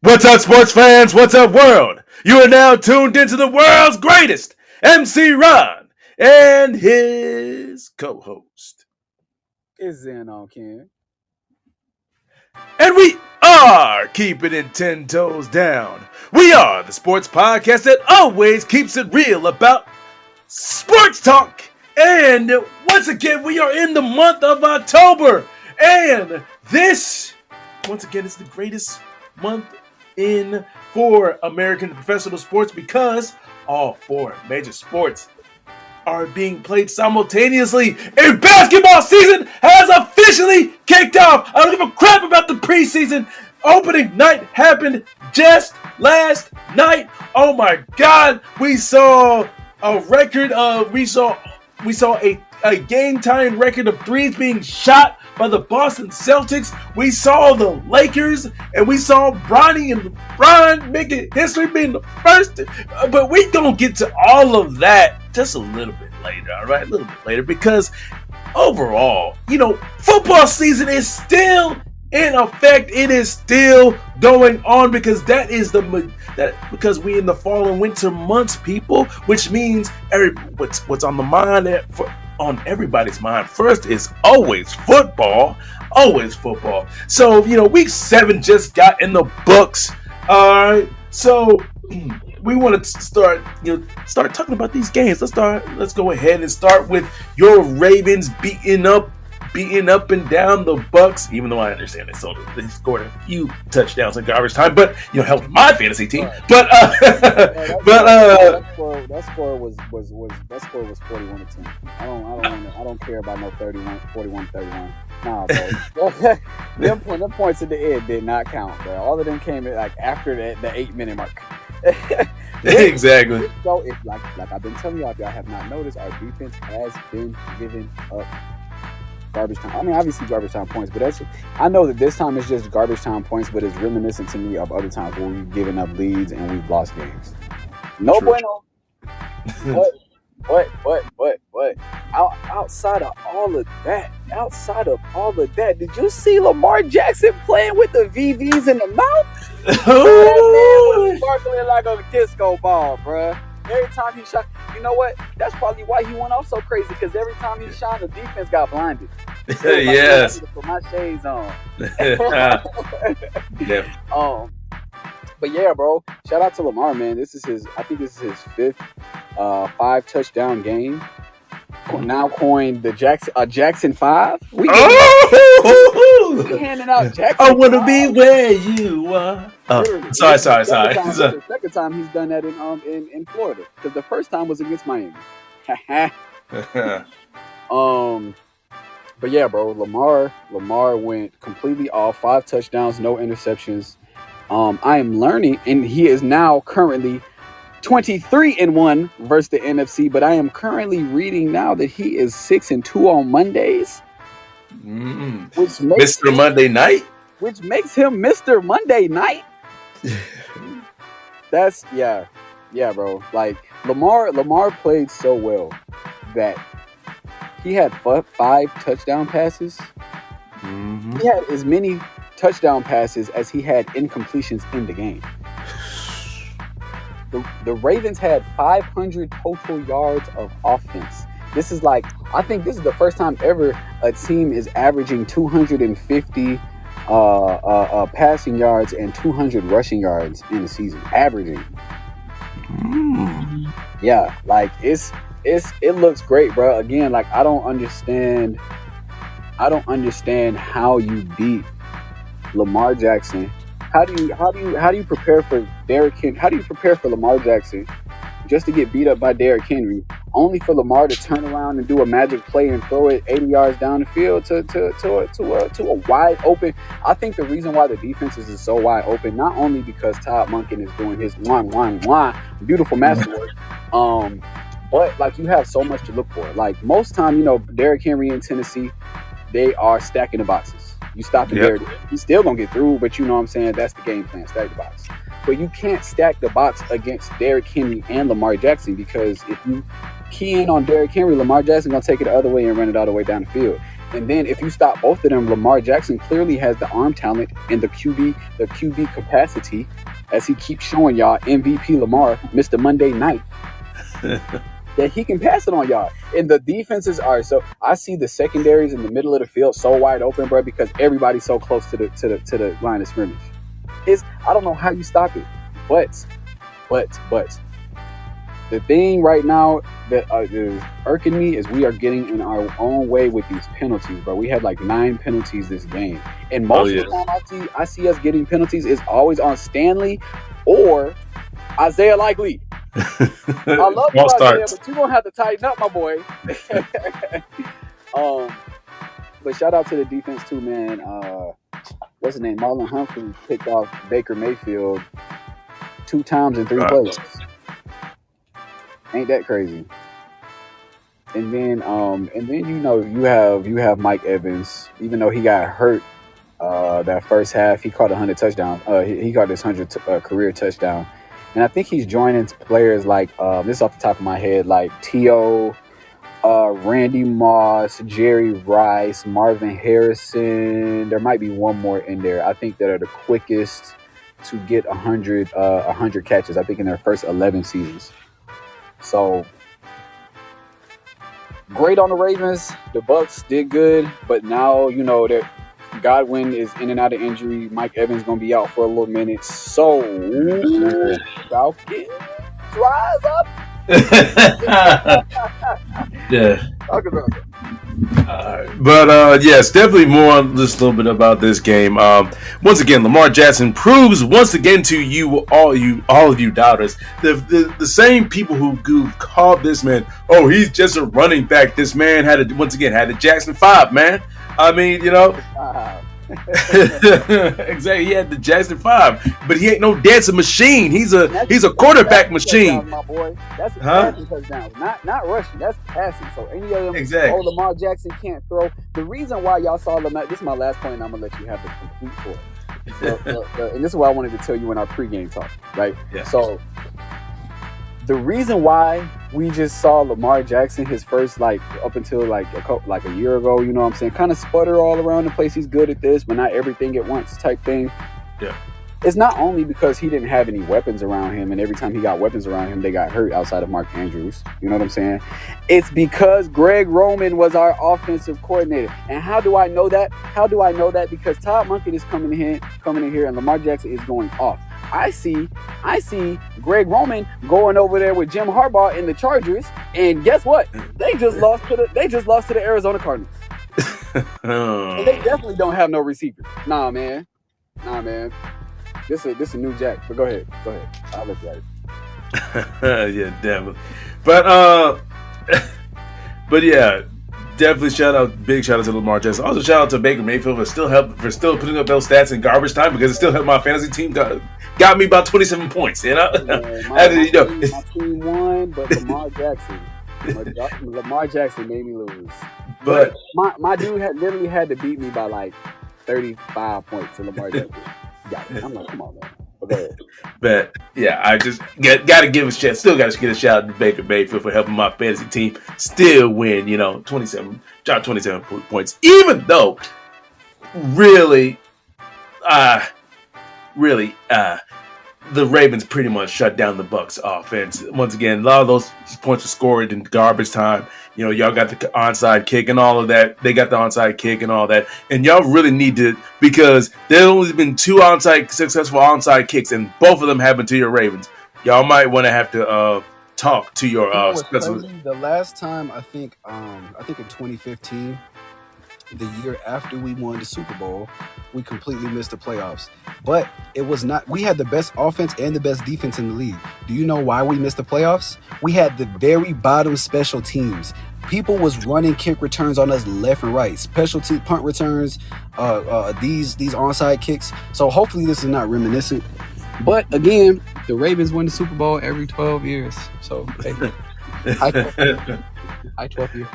What's up, sports fans? What's up, world? You are now tuned into the world's greatest, MC Ron, and his co-host. It's Zen on Ken. And we are keeping it 10 toes down. We are the sports podcast that always keeps it real about sports talk. And once again, we are in the month of October. And this, once again, is the greatest month for American professional sports because all four major sports are being played simultaneously, and basketball season has officially kicked off. I don't give a crap about the preseason. Opening night happened just last night. Oh my God, we saw a record of a game tying record of threes being shot by the Boston Celtics. We saw the Lakers, and we saw Bronny and LeBron making history, being the first. But we gonna get to all of that just a little bit later, all right? A little bit later, because overall, football season is still in effect. It is still going on because because we in the fall and winter months, people, which means what's on the mind on everybody's mind first is always football. So, week 7 just got in the books. All right. So we want to start talking about these games. Let's go ahead and start with your Ravens beating up and down the Bucks, even though I understand they scored a few touchdowns in garbage time, but helped my fantasy team. But that score was 41-10. I don't care about no 41-31. Nah, bro. them points at the end did not count, bro. All of them came in after the 8-minute mark. Exactly. So if like I've been telling y'all, if y'all have not noticed, our defense has been giving up garbage time. I mean, obviously garbage time points, but I know that this time it's just garbage time points, but it's reminiscent to me of other times where we've given up leads and we've lost games. No bueno. What? Outside of all of that, did you see Lamar Jackson playing with the VVs in the mouth? That man was sparkling like a disco ball, bruh. Every time he shot, you know what? That's probably why he went off so crazy, because every time he shot, the defense got blinded. Yes. Put my shades on. Yeah. But yeah, bro. Shout out to Lamar, man. I think this is his 5th 5-touchdown game. Now coined the Jackson 5. We handing out Jackson. I want to be where you are. Sorry. The second time he's done that in Florida, because the first time was against Miami. But yeah, bro, Lamar went completely off. 5 touchdowns, no interceptions. I am learning, and he is now currently 23-1 versus the NFC, but I am currently reading now that he is 6-2 on Mondays. Which makes Mr. Monday Night? Which makes him Mr. Monday Night. That's yeah, bro. Like Lamar played so well that he had 5 touchdown passes. Mm-hmm. He had as many touchdown passes as he had incompletions in the game. The Ravens had 500 total yards of offense. I think this is the first time ever a team is averaging 250 passing yards and 200 rushing yards in a season. Averaging. Yeah, like it looks great, bro. Again, like I don't understand how you beat Lamar Jackson. How do you prepare for Derrick Henry? How do you prepare for Lamar Jackson just to get beat up by Derrick Henry, only for Lamar to turn around and do a magic play and throw it 80 yards down the field to a wide open? I think the reason why the defense is so wide open, not only because Todd Monken is doing his beautiful masterwork, but like you have so much to look for. Like most time, Derrick Henry in Tennessee, they are stacking the boxes. You stop him there, he's still gonna get through, but you know what I'm saying? That's the game plan, stack the box. But you can't stack the box against Derrick Henry and Lamar Jackson, because if you key in on Derrick Henry, Lamar Jackson gonna take it the other way and run it all the way down the field. And then if you stop both of them, Lamar Jackson clearly has the arm talent and the QB capacity, as he keeps showing y'all. MVP Lamar, Mr. Monday Night, that he can pass it on y'all. And the defenses are so. I see the secondaries in the middle of the field so wide open, bro, because everybody's so close to the line of scrimmage. I don't know how you stop it, but the thing right now that is irking me is we are getting in our own way with these penalties, bro. We had like 9 penalties this game, and most of the time I see us getting penalties is always on Stanley or Isaiah Likely. I love you, Isaiah, but you're gonna have to tighten up, my boy. But shout out to the defense too, man. What's his name? Marlon Humphrey picked off Baker Mayfield 2 times in 3 plays. Ain't that crazy? And then you have Mike Evans. Even though he got hurt that first half, he caught 100 touchdown. He caught his 100th career touchdown. And I think he's joining players like this off the top of my head, like T.O., Randy Moss, Jerry Rice, Marvin Harrison. There might be one more in there. I think that are the quickest to get 100 catches. I think in their first 11 seasons. So great on the Ravens. The Bucks did good, but now that Godwin is in and out of injury. Mike Evans gonna be out for a little minute. So Falcons rise up. Yeah. Talk about it. But yes, definitely more on just a little bit about this game. Once again, Lamar Jackson proves once again to all of you doubters, the same people who called this man, oh, he's just a running back. This man had a Jackson 5, man. I mean, exactly. He had the Jackson 5, but he ain't no dancing machine. He's a quarterback machine. My boy, that's passing touchdowns, not rushing. That's passing. So any of them, exactly. Lamar Jackson can't throw. The reason why y'all saw Lamar. This is my last point, and I'm gonna let you have the complete story. And this is what I wanted to tell you in our pregame talk, right? Yeah. So the reason why we just saw Lamar Jackson his first up until a year ago, you know what I'm saying, kind of sputter all around the place. He's good at this, but not everything at once type thing. Yeah. It's not only because he didn't have any weapons around him, and every time he got weapons around him, they got hurt outside of Mark Andrews. You know what I'm saying? It's because Greg Roman was our offensive coordinator. And how do I know that? Because Todd Monken is coming in here, and Lamar Jackson is going off. I see Greg Roman going over there with Jim Harbaugh in the Chargers, and guess what? They just lost to the Arizona Cardinals. And they definitely don't have no receivers. Nah, man. This a new Jack. But go ahead. I'll let you at it. Yeah, definitely. But yeah, definitely big shout out to Lamar Jackson. Also shout out to Baker Mayfield for still putting up those stats in garbage time, because it still helped my fantasy team. Got me about 27 points. My team won, but Lamar Jackson made me lose. But my dude literally had to beat me by like 35 points to Lamar Jackson. I'm like, come on, man. But yeah, I just got to give a shout. Still got to get a shout out to Baker Mayfield for helping my fantasy team still win. 27 points, even though really, the Ravens pretty much shut down the Bucs offense. Once again, a lot of those points were scored in garbage time. Y'all got the onside kick and all of that. They got the onside kick and all that. And y'all really need to, because there's only been 2 successful onside kicks, and both of them happened to your Ravens. Y'all might want to have to talk to your specialist. The last time, I think in 2015, the year after we won the Super Bowl, we completely missed the playoffs. But it was not, we had the best offense and the best defense in the league. Do you know why we missed the playoffs? We had the very bottom special teams. People was running kick returns on us left and right. Specialty punt returns, these onside kicks. So hopefully this is not reminiscent. But again, the Ravens win the Super Bowl every 12 years. So hey, I 12 you.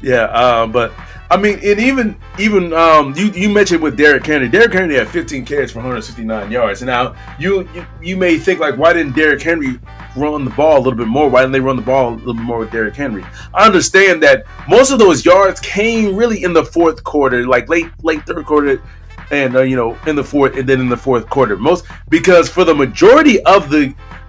Yeah, but I mean, and even you mentioned with Derrick Henry. Derrick Henry had 15 carries for 169 yards. And now you may think like, why didn't Derrick Henry run the ball a little bit more? Why didn't they run the ball a little bit more with Derrick Henry? I understand that most of those yards came really in the fourth quarter, like late third quarter, and in the fourth, and then in the fourth quarter. Most because for the majority of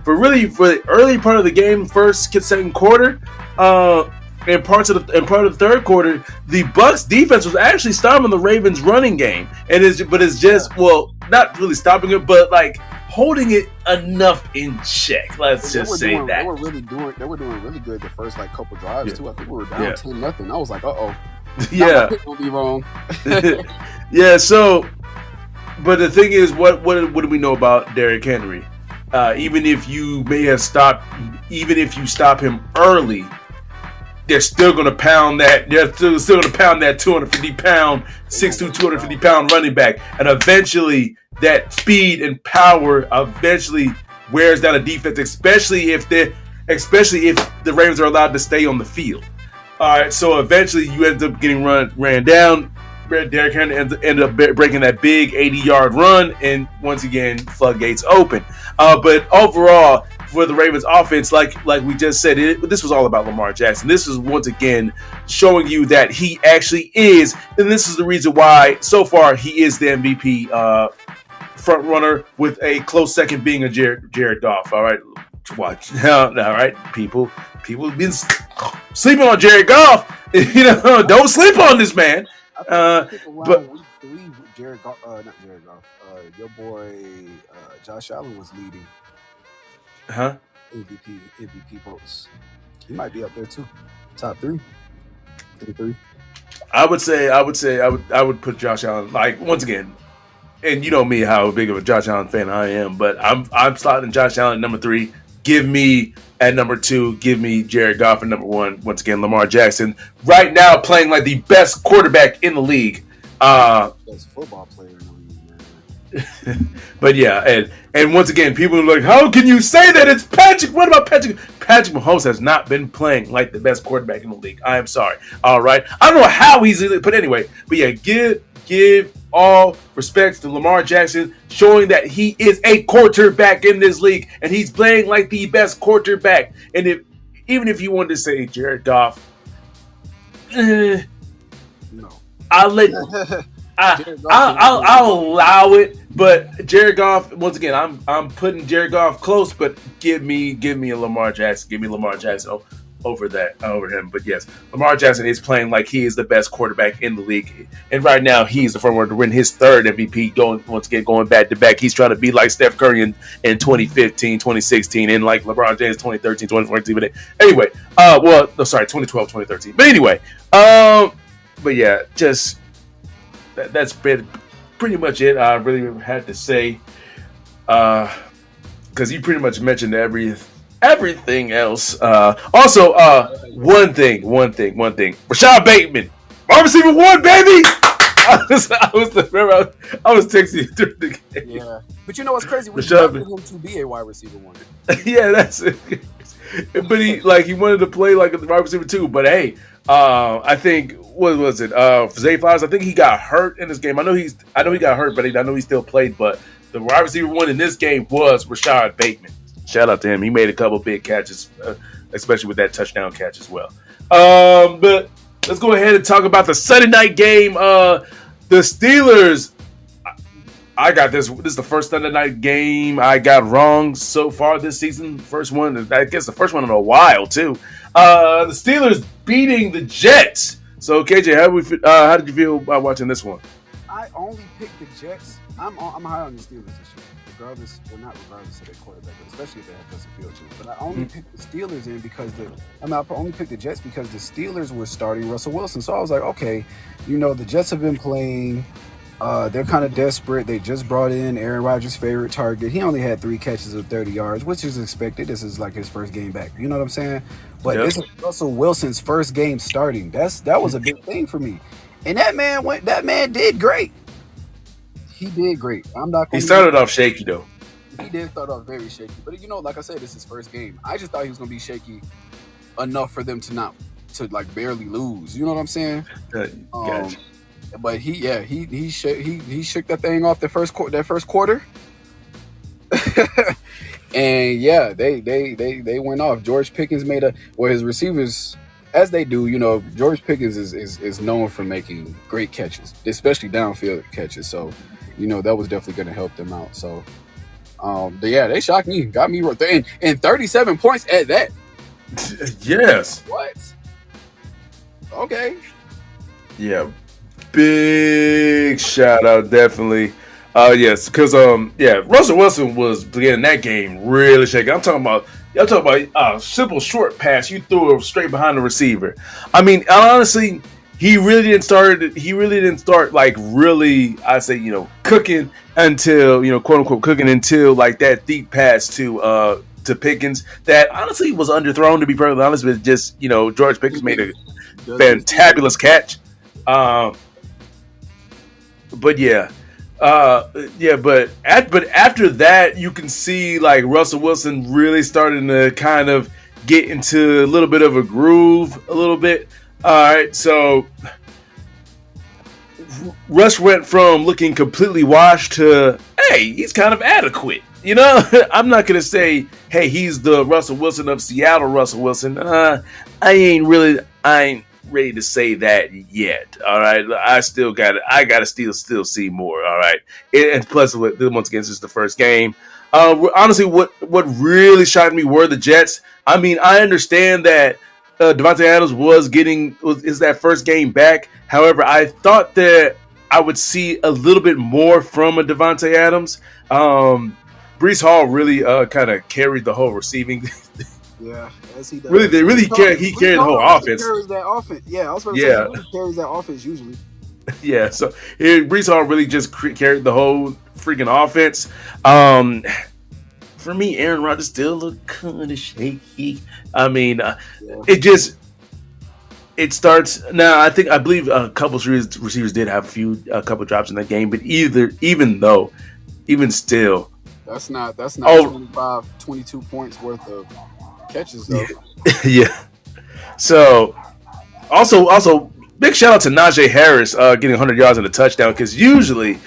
for the early part of the game, first second quarter, and part of the third quarter, the Bucks defense was actually stopping the Ravens running game, and it's just not really stopping it, but like holding it enough in check. Let's just say that they were doing really good the first like couple drives too. I think we were down 10-0. I was like, yeah, gonna be wrong. Yeah. So, but the thing is, what do we know about Derrick Henry? Even if you stop him early, they're still going to pound that. They're still going to pound that 250-pound, 6'2", 250-pound running back, and eventually that speed and power eventually wears down a defense, especially if the Ravens are allowed to stay on the field. All right, so eventually you end up getting ran down. Derrick Henry ended up breaking that big 80-yard run, and once again, floodgates open. But overall, for the Ravens offense, like we just said, this was all about Lamar Jackson. This is once again showing you that he actually is, and this is the reason why so far he is the MVP front runner, with a close second being a Jared Goff. All right, watch now. All right, people have been sleeping on Jared Goff. Don't sleep on this man. But week 3, Jared Goff, not Jared Goff, your boy Josh Allen was leading. MVP votes. He might be up there too. Top 3. I would put Josh Allen, like, once again, and you know me, how big of a Josh Allen fan I am, but I'm slotting Josh Allen at number 3. Give me at number 2, give me Jared Goff at number 1. Once again, Lamar Jackson right now playing like the best quarterback in the league. Best football player in the league, man. But yeah, and once again, people are like, how can you say that? It's Patrick. What about Patrick? Patrick Mahomes has not been playing like the best quarterback in the league. I am sorry. All right, I don't know how he's, but anyway. But yeah, give all respects to Lamar Jackson, showing that he is a quarterback in this league, and he's playing like the best quarterback. And even if you wanted to say Jared Goff, no, I'll allow it. But Jared Goff, once again, I'm putting Jared Goff close, but give me a Lamar Jackson. Give me Lamar Jackson over him. But yes, Lamar Jackson is playing like he is the best quarterback in the league, and right now he's the front runner to win his 3rd MVP. Going back to back, he's trying to be like Steph Curry in 2015, 2016, and like LeBron James 2013, 2014. But anyway, 2012, 2013. But anyway, but yeah, just that's been pretty much it. I really had to say, because you pretty much mentioned everything else. Also, one thing. Rashad Bateman, wide receiver 1, baby. I was texting you through the game. Yeah, but you know what's crazy? We wanted him to be a wide receiver 1. Yeah, that's it. But he wanted to play like a wide receiver 2. But hey, I think, what was it? Zay Flowers, I think he got hurt in this game. I know he got hurt, but I know he still played. But the wide receiver 1 in this game was Rashad Bateman. Shout out to him. He made a couple big catches, especially with that touchdown catch as well. But let's go ahead and talk about the Sunday night game. The Steelers. I got this. This is the first Sunday night game I got wrong so far this season. First one, I guess the first one in a while too. The Steelers beating the Jets. So KJ, how did you feel about watching this one? I only picked the Jets. I'm high on the Steelers this year, not regardless of their quarterback, but especially if they have Justin Fields. But I only picked the Steelers in because I only picked the Jets because the Steelers were starting Russell Wilson. So I was like, okay, the Jets have been playing. They're kind of desperate. They just brought in Aaron Rodgers' favorite target. He only had 3 catches of 30 yards, which is expected. This is like his first game back. You know what I'm saying? But This is Russell Wilson's first game starting. That was a big thing for me. And that man did great. He did great. He started off shaky though. He did start off very shaky. But like I said, this is his first game. I just thought he was going to be shaky enough for them to not to like barely lose. You know what I'm saying? Gotcha. But he shook that thing off the first quarter. And yeah, they went off. George Pickens made his receivers, as they do, George Pickens is known for making great catches, especially downfield catches. So, that was definitely going to help them out. So, but yeah, they shocked me, got me and 37 points at that. Yes. What? Okay. Yeah. Big shout out, definitely. Yes, because Russell Wilson was beginning that game really shaky. I'm talking about a simple short pass you threw it straight behind the receiver. I mean, honestly, he really didn't start like really, I say, cooking until, quote unquote cooking until like that deep pass to Pickens that honestly was underthrown, to be perfectly honest, but just, George Pickens made a fantabulous catch. But yeah. But after that, you can see like Russell Wilson really starting to kind of get into a little bit of a groove, a little bit. All right, so Russ went from looking completely washed to, hey, he's kind of adequate. I'm not gonna say, hey, he's the Russell Wilson of Seattle. Russell Wilson. I ain't ready to say that yet. All right, I gotta still see more. All right, and plus, once again, this is the first game. Honestly, what really shocked me were the Jets. I mean, I understand that Davante Adams is that first game back. However, I thought that I would see a little bit more from a Davante Adams. Breece Hall really kind of carried the whole receiving. Yeah, as he does. He carried the whole offense. Carries that offense. Yeah, I was going to say he really carries that offense usually. Yeah, so Breece Hall really just carried the whole freaking offense. For me, Aaron Rodgers still looked kind of shaky. I mean, it starts now. I believe a couple receivers did have a couple drops in that game, but even still, that's not 25, 22 points worth of catches though. Yeah. So also big shout out to Najee Harris getting 100 yards and a touchdown, because usually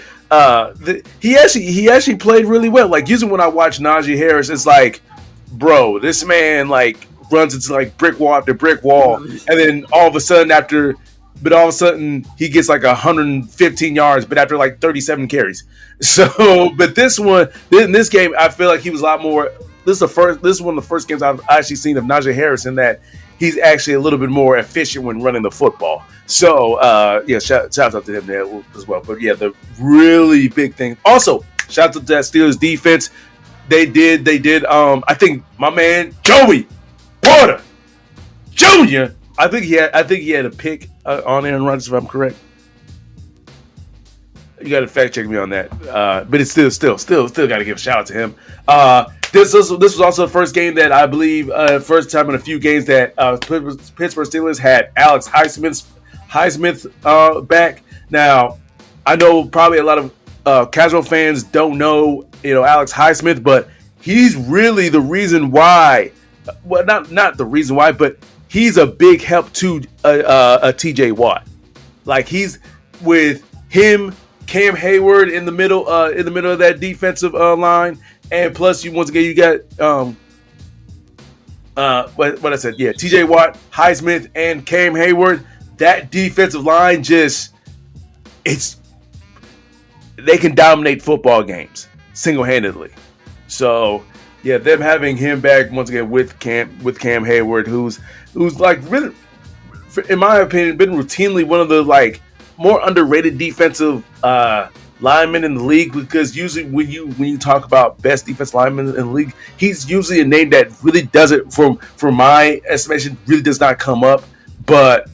he actually played really well. Like usually when I watch Najee Harris, it's like, bro, this man like runs into like brick wall after brick wall, and then all of a sudden he gets like 115 yards, but after like 37 carries. So, but in this game, I feel like he was a lot more. This is one of the first games I've actually seen of Najee Harris in that he's actually a little bit more efficient when running the football. So, shout out to him there as well. But yeah, the really big thing. Also, shout out to that Steelers defense. They did. I think my man Joey Porter Jr. I think he had a pick on Aaron Rodgers, if I'm correct. You got to fact check me on that. But it's still got to give a shout out to him. This was also the first game that I believe, first time in a few games that Pittsburgh Steelers had Alex Highsmith back. Now, I know probably a lot of casual fans don't know, Alex Highsmith, but he's really the reason why. Well, not the reason why, but he's a big help to a TJ Watt. Like he's with him, Cam Hayward in the middle of that defensive line, and plus you got what I said, yeah, TJ Watt, Highsmith, and Cam Hayward. That defensive line they can dominate football games single-handedly. So yeah, them having him back once again with Cam Hayward, who's like really, in my opinion, been routinely one of the like more underrated defensive linemen in the league, because usually when you talk about best defense linemen in the league, he's usually a name that really doesn't, from my estimation, really does not come up, but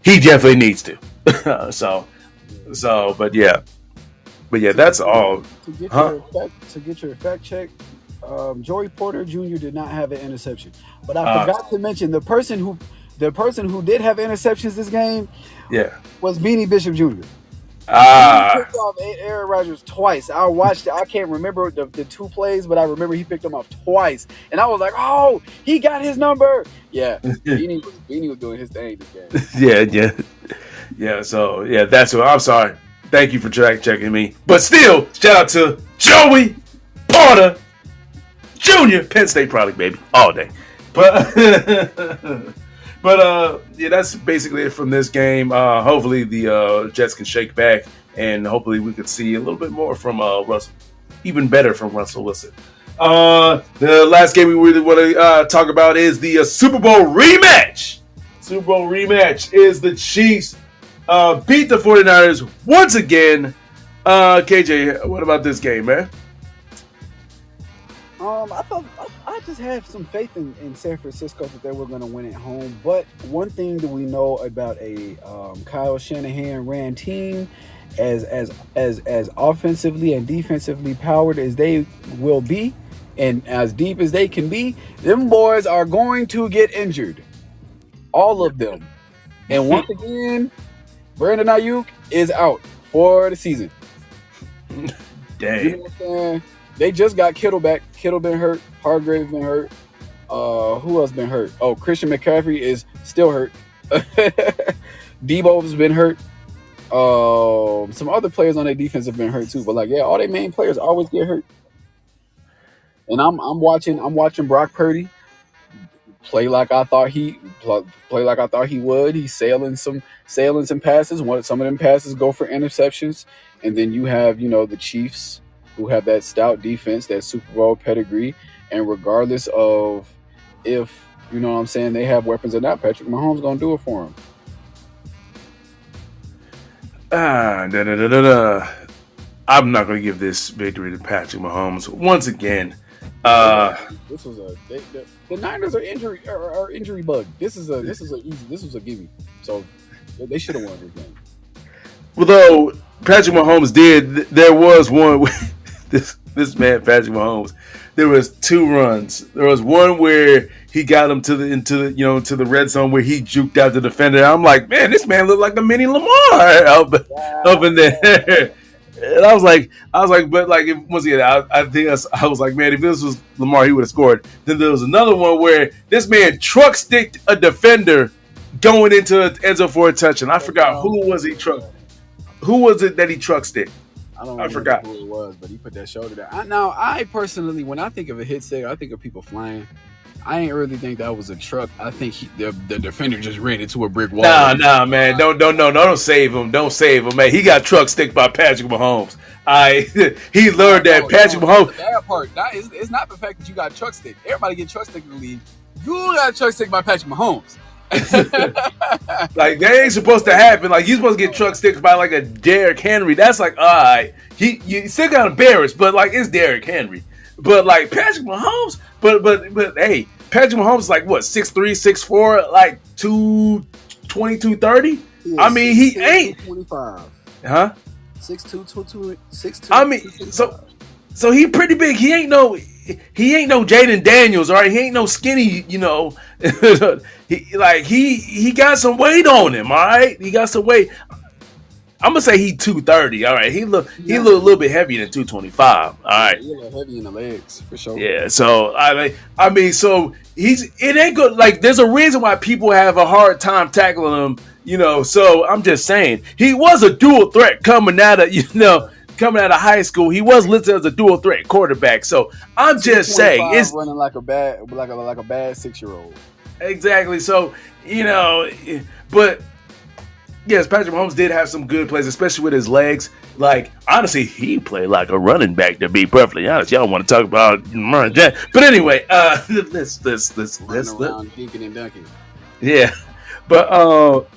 he definitely needs to. But yeah, that's all. To get your fact check, Joey Porter Jr. did not have an interception, but I forgot to mention the person who did have interceptions this game. Yeah, was Beanie Bishop Jr. He Ah, picked off Aaron Rodgers twice. I watched it. I can't remember the two plays, but I remember he picked him off twice. And I was like, oh, he got his number. Yeah. Beanie was doing his thing this game. yeah. So yeah, that's what. I'm sorry. Thank you for checking me. But still, shout out to Joey Porter Jr., Penn State product, baby, all day. But yeah, that's basically it from this game. Hopefully the Jets can shake back, and hopefully we could see a little bit more from Russell, even better from Russell Wilson. The last game we really want to talk about is the Super Bowl rematch. Super Bowl rematch is the Chiefs beat the 49ers once again. KJ, what about this game, man? I just have some faith in San Francisco that they were going to win at home. But one thing that we know about a Kyle Shanahan ran team, as offensively and defensively powered as they will be, and as deep as they can be, them boys are going to get injured. All of them. And once again, Brandon Ayuk is out for the season. Dang. You know what I'm saying? They just got Kittle back. Kittle been hurt. Hargrave been hurt. Who else been hurt? Oh, Christian McCaffrey is still hurt. Debo's been hurt. Some other players on their defense have been hurt too. But like, yeah, all their main players always get hurt. And I'm watching Brock Purdy play like I thought he would. He's sailing some passes. Some of them passes go for interceptions. And then you have, the Chiefs, who have that stout defense, that Super Bowl pedigree, and regardless of if, you know what I'm saying, they have weapons or not, Patrick Mahomes gonna do it for them. I'm not gonna give this victory to Patrick Mahomes once again. This was the Niners are injury bug. This was a gimme. So they should have won this game. Although Patrick Mahomes there was one with this man Patrick Mahomes. There was two runs. There was one where he got him to the red zone where he juked out the defender. I'm like, man, this man looked like a mini Lamar up in there. And I was like, but like once again, I was like, man, if this was Lamar, he would have scored. Then there was another one where this man truck sticked a defender going into the end zone for a touch, and I forgot who was it that he truck sticked? I forgot who it was, but he put that shoulder down. Now, I personally, when I think of a hit stick, I think of people flying. I ain't really think that was a truck. I think the defender just ran into a brick wall. Nah, man, don't save him. Don't save him, man. He got truck sticked by Patrick Mahomes. He learned that Patrick Mahomes. The bad part, it's not the fact that you got truck stick. Everybody get truck stick in the league. You got truck stick by Patrick Mahomes. Like, that ain't supposed to happen. Like, you supposed to get truck sticked by like a Derrick Henry. That's like, all right, you still got embarrassed, but like, it's Derrick Henry. But like Patrick Mahomes, but hey, Patrick Mahomes is like what, 6'3", 6'4", like 220, 230. I mean, he ain't 25. Huh? 6'2", 6'2". I mean, so he pretty big. He ain't no Jaden Daniels, all right? He ain't no skinny, he got some weight on him, all right? He got some weight. I'm gonna say he 230, all right? He look a little bit heavier than 225, all right? He's a little heavy in the legs for sure. Yeah, so I mean, so it ain't good. Like, there's a reason why people have a hard time tackling him, So I'm just saying, he was a dual threat coming out of high school. He was listed as a dual threat quarterback. So I'm just saying, it's running like a bad 6-year-old. Exactly. So but yes, Patrick Mahomes did have some good plays, especially with his legs. Like, honestly, he played like a running back, to be perfectly honest. Y'all want to talk about Lamar Jackson, but anyway, let's dinking and dunking. Yeah, but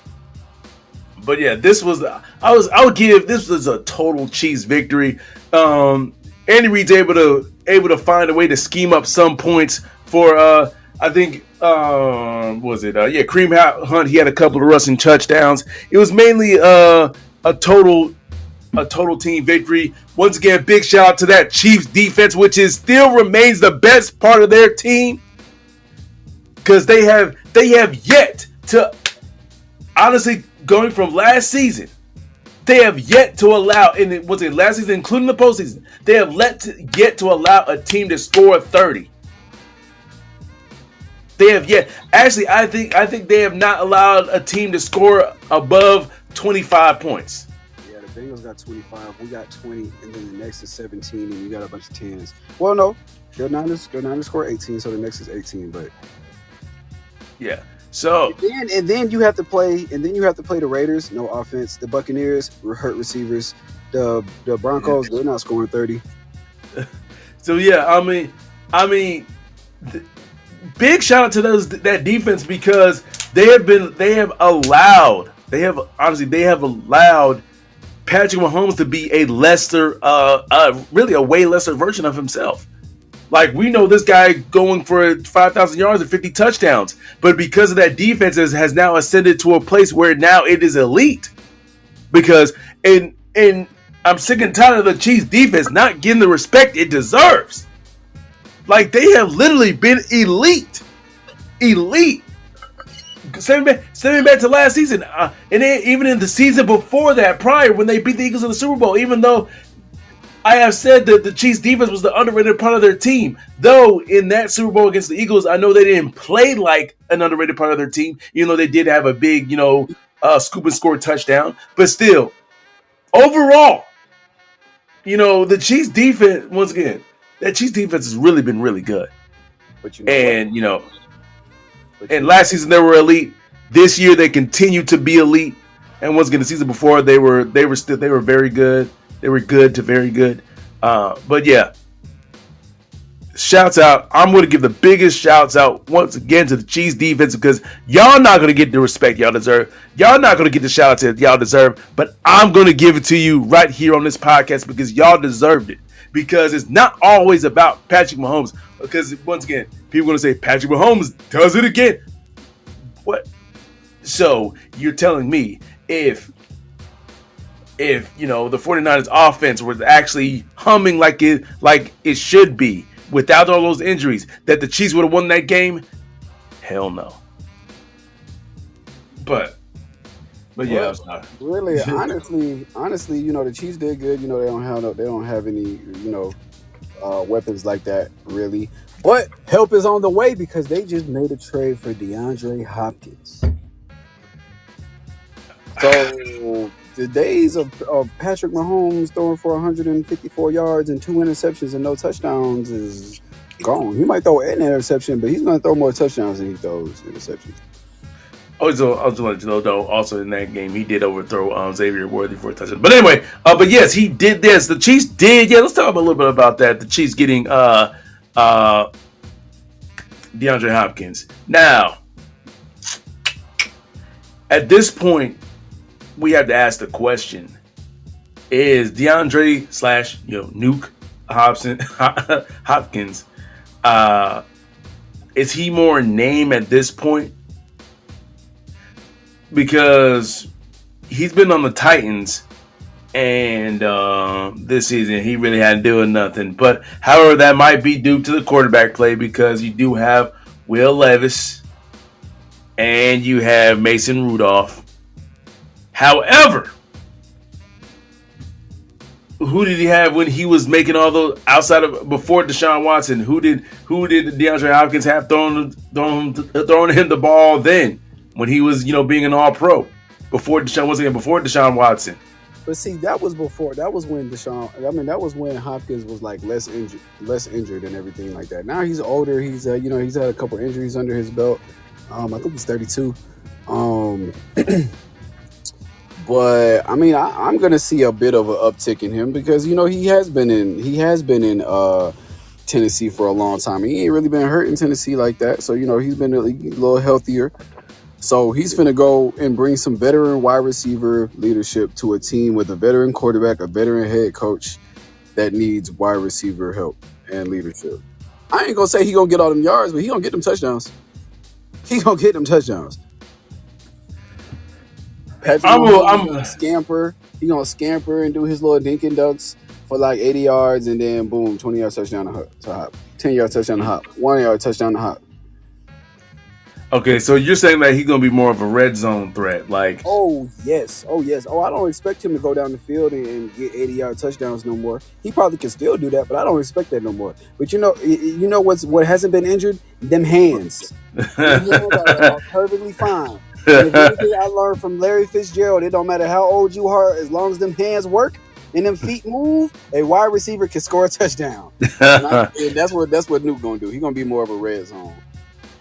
yeah, this was this was a total Chiefs victory. Andy Reid's able to find a way to scheme up some points for I think Kareem Hunt. He had a couple of rushing touchdowns. It was mainly a total team victory. Once again, big shout out to that Chiefs defense, which still remains the best part of their team, because they have yet to, honestly, going from last season They have yet to allow, and it was it last season, including the postseason, they have yet to allow a team to score 30. They have yet. Actually, I think they have not allowed a team to score above 25 points. Yeah, the Bengals got 25. We got 20, and then the next is 17, and you got a bunch of 10s. Well, no, the Niners score 18, so the next is 18. But Yeah. So and then you have to play, the Raiders, no offense. The Buccaneers, hurt receivers. The Broncos, they're not scoring 30. So yeah, I mean, big shout out to that defense because they have allowed Patrick Mahomes to be a lesser, really a way lesser version of himself. Like, we know this guy going for 5,000 yards and 50 touchdowns, but because of that defense has now ascended to a place where now it is elite. Because and I'm sick and tired of the Chiefs defense not getting the respect it deserves. Like, they have literally been elite. Sending back to last season, and then even in the season before that, prior when they beat the Eagles in the Super Bowl, even though I have said that the Chiefs defense was the underrated part of their team. Though in that Super Bowl against the Eagles, I know they didn't play like an underrated part of their team, even though they did have a big, scoop and score touchdown. But still, overall, the Chiefs defense, once again, that Chiefs defense has really been really good. But and last season they were elite. This year they continue to be elite. And once again, the season before they were very good. They were good to very good. But yeah, shouts out. I'm going to give the biggest shouts out once again to the Chiefs defense because y'all not going to get the respect y'all deserve. Y'all not going to get the shout outs that y'all deserve. But I'm going to give it to you right here on this podcast because y'all deserved it. Because it's not always about Patrick Mahomes. Because once again, people are going to say Patrick Mahomes does it again. What? So you're telling me if the 49ers offense was actually humming like it should be without all those injuries, that the Chiefs would have won that game? Hell no. But yeah, really, honestly, the Chiefs did good. They don't have any, weapons like that really. But help is on the way because they just made a trade for DeAndre Hopkins. So the days of Patrick Mahomes throwing for 154 yards and 2 interceptions and no touchdowns is gone. He might throw an interception, but he's going to throw more touchdowns than he throws interceptions. I was just wanting to know, though, also in that game, he did overthrow Xavier Worthy for a touchdown. But anyway, but yes, he did this. The Chiefs did. Yeah, let's talk a little bit about that. The Chiefs getting DeAndre Hopkins. Now, at this point, we have to ask the question: is DeAndre / Nuke Hopkins? Is he more name at this point? Because he's been on the Titans, and this season he really hadn't doing nothing. But however, that might be due to the quarterback play because you do have Will Levis and you have Mason Rudolph. However, who did he have when he was making all those outside of before Deshaun Watson? Who did DeAndre Hopkins have throwing him the ball then when he was being an All-Pro before Deshaun Watson? But see, that was before. That was when that was when Hopkins was like less injured and everything like that. Now he's older. He's he's had a couple injuries under his belt. I think he's 32. But I mean, I'm gonna see a bit of an uptick in him because he has been in Tennessee for a long time. He ain't really been hurt in Tennessee like that, so he's been a little healthier. So he's finna go and bring some veteran wide receiver leadership to a team with a veteran quarterback, a veteran head coach that needs wide receiver help and leadership. I ain't gonna say he gonna get all them yards, but he gonna get them touchdowns. Patrick Mahomes gonna scamper. He gonna scamper and do his little dink and dunks for like 80 yards, and then boom, 20-yard touchdown to hop, 10-yard touchdown to hop, 1-yard touchdown to hop. Okay, so you're saying that he's gonna be more of a red zone threat, like Oh yes, oh yes. Oh, I don't expect him to go down the field and get 80-yard touchdowns no more. He probably can still do that, but I don't expect that no more. But you know what hasn't been injured? Them hands. Them hands are perfectly fine. And if anything I learned from Larry Fitzgerald, it don't matter how old you are, as long as them hands work and them feet move, a wide receiver can score a touchdown. And that's what Nuke gonna do. He's gonna be more of a red zone.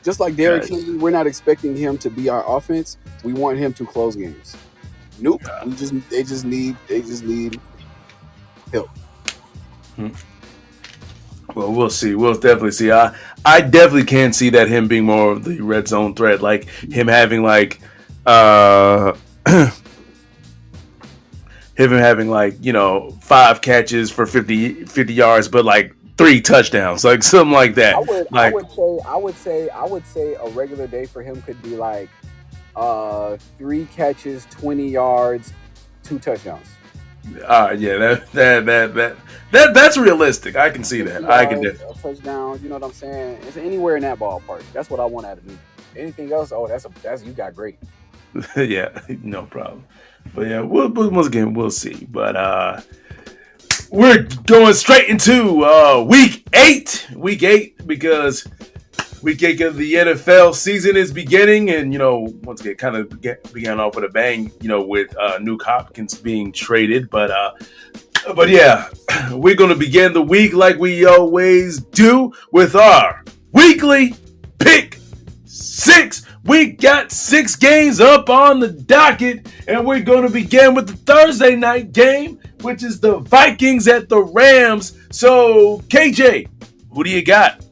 Just like Derrick Henry, we're not expecting him to be our offense. We want him to close games. Nope. They just need help. Well, we'll see. We'll definitely see. I definitely can see that him being more of the red zone threat, like him having like him having like 5 catches for 50 yards, but like 3 touchdowns, like something like that. I would say a regular day for him could be like 3 catches, 20 yards, 2 touchdowns. Yeah, that's realistic. I can see that. I can. A touchdown. You know what I'm saying? It's anywhere in that ballpark. That's what I want out of him. Anything else? Oh, that's you got great. Yeah, no problem. But yeah, once again we'll see. But we're going straight into week 8. Week 8 because week 8 of the NFL season is beginning, and once again, kind of began off with a bang. With Nuke Hopkins being traded, but yeah, we're gonna begin the week like we always do with our weekly pick 6. We got 6 games up on the docket, and we're gonna begin with the Thursday night game, which is the Vikings at the Rams. So, KJ, who do you got?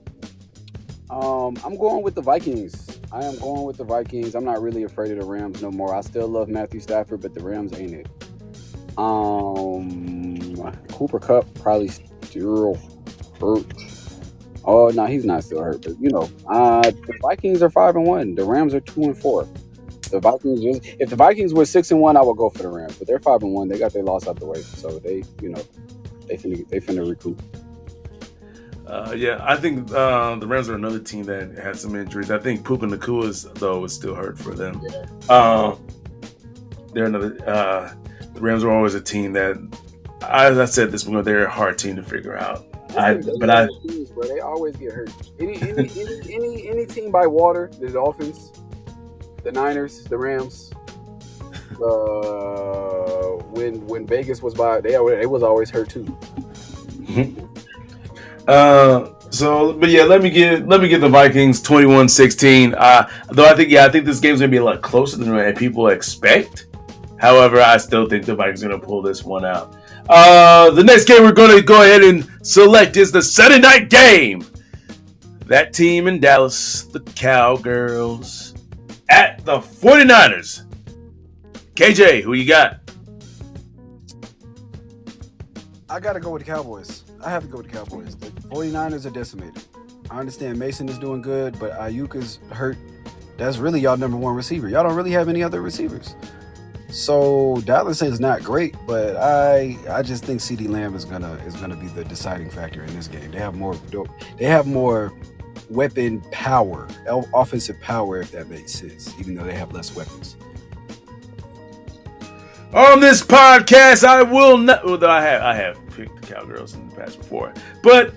I'm going with the Vikings. I am going with the Vikings. I'm not really afraid of the Rams no more. I still love Matthew Stafford, but the Rams ain't it. Cooper Kupp probably still hurt. Oh no, he's not still hurt, but the Vikings are 5-1. The Rams are 2-4. The Vikings if the Vikings were 6-1, I would go for the Rams, but they're 5-1. They got their loss out the way, so they finna recoup. Yeah, I think the Rams are another team that has some injuries. I think Puka Nakua though is still hurt for them. Yeah. They're another. The Rams are always a team that, as I said this morning, they're a hard team to figure out. Teams, bro, they always get hurt. Any team by water, the Dolphins, the Niners, the Rams. When Vegas was by, they was always hurt too. But yeah, let me give the Vikings 21-16. Though I think this game's gonna be a lot closer than people expect. However, I still think the Vikings are gonna pull this one out. The next game we're gonna go ahead and select is the Sunday night game. That team in Dallas, the Cowgirls, at the 49ers. KJ, who you got? I gotta go with the Cowboys. I have to go with the Cowboys. The 49ers are decimated. I understand Mason is doing good, but Ayuk is hurt. That's really y'all number 1 receiver. Y'all don't really have any other receivers. So Dallas is not great, but I just think CeeDee Lamb is gonna be the deciding factor in this game. They have more weapon power, offensive power, if that makes sense, even though they have less weapons. On this podcast, I will not. Well, I have picked the Cowgirls in the past before, but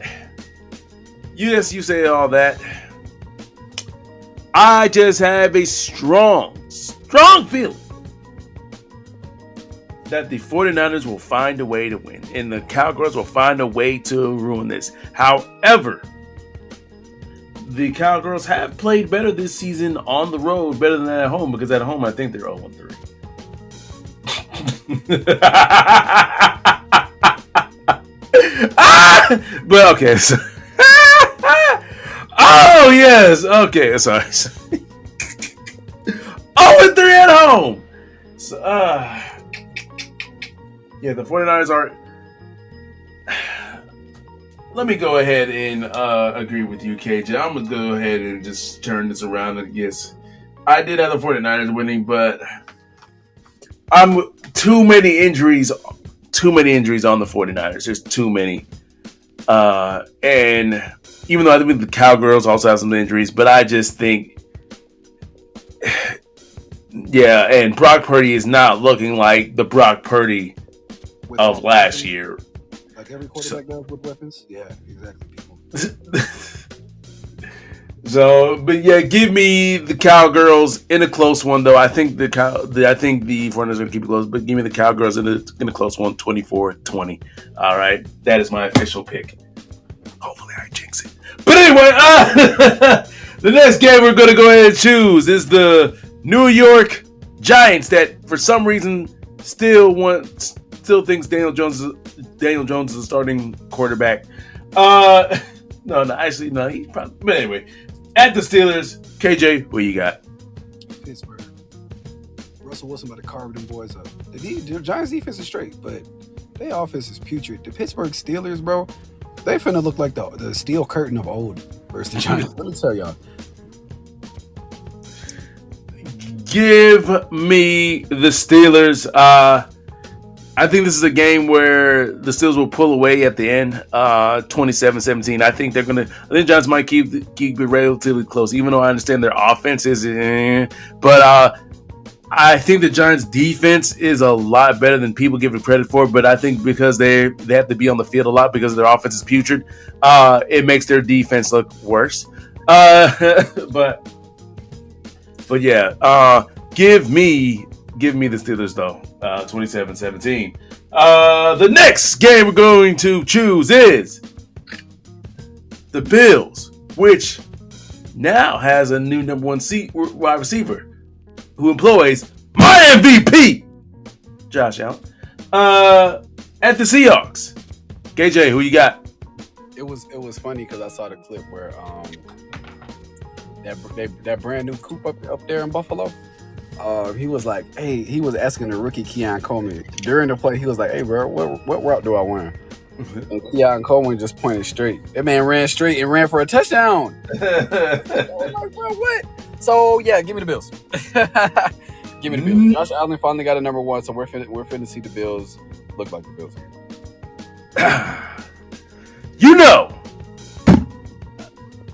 you say all that. I just have a strong feeling that the 49ers will find a way to win, and the Cowgirls will find a way to ruin this. However, the Cowgirls have played better this season on the road, better than at home, because at home I think they're 0-3. But okay, so oh yes, okay, sorry. 0-3 at home. So, yeah, the 49ers are. Let me go ahead and agree with you, KJ. I'm going to go ahead and just turn this around. And yes, I did have the 49ers winning, but I'm too many injuries on the 49ers. There's too many. And even though I think the Cowgirls also have some injuries, but I just think Yeah, and Brock Purdy is not looking like the Brock Purdy With of last year. like every quarterback does with weapons. Yeah, exactly. People. So, but yeah, give me the Cowgirls in a close one, though. I think the 49ers are going to keep it close, but give me the Cowgirls in a close one, 24-20. All right, that is my official pick. Hopefully, I jinx it. But anyway, the next game we're going to go ahead and choose is the New York Giants, that for some reason still thinks Daniel Jones is a starting quarterback. No, actually, no. He's probably, but anyway, at the Steelers, KJ, who you got? Pittsburgh. Russell Wilson about to carve them boys up. The Giants defense is straight, but their offense is putrid. The Pittsburgh Steelers, bro, they finna look like the steel curtain of old versus the Giants. Let me tell y'all. Give me the Steelers. I think this is a game where the Steelers will pull away at the end, 27-17. I think the Giants might keep it relatively close, even though I understand their offense is, but I think the Giants' defense is a lot better than people give it credit for. But I think because they have to be on the field a lot because their offense is putrid, it makes their defense look worse. But yeah, give me the Steelers though. 27-17. The next game we're going to choose is the Bills, which now has a new number one wide receiver who employs my MVP, Josh Allen, at the Seahawks. KJ, who you got? It was funny because I saw the clip where that brand new coop up there in Buffalo. He was like, hey, he was asking the rookie Keon Coleman during the play. He was like, hey, bro, what route do I run? And Keon Coleman just pointed straight. That man ran straight and ran for a touchdown. I was like, bro, what? So yeah, give me the Bills. Give me the Bills. Josh Allen finally got a number one, so we're finna see the Bills look like the Bills. You know,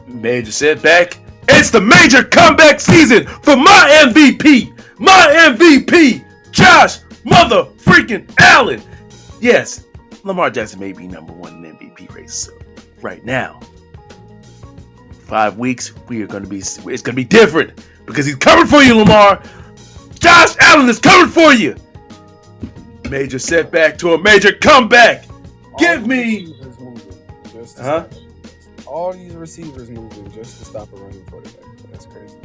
major setback. It's the major comeback season for my MVP, Josh mother freaking Allen. Yes, Lamar Jackson may be number one in the MVP race. So right now, 5 weeks, it's going to be different because he's coming for you, Lamar. Josh Allen is coming for you. Major setback to a major comeback. Give me. All these receivers moving just to stop a running quarterback. That's crazy.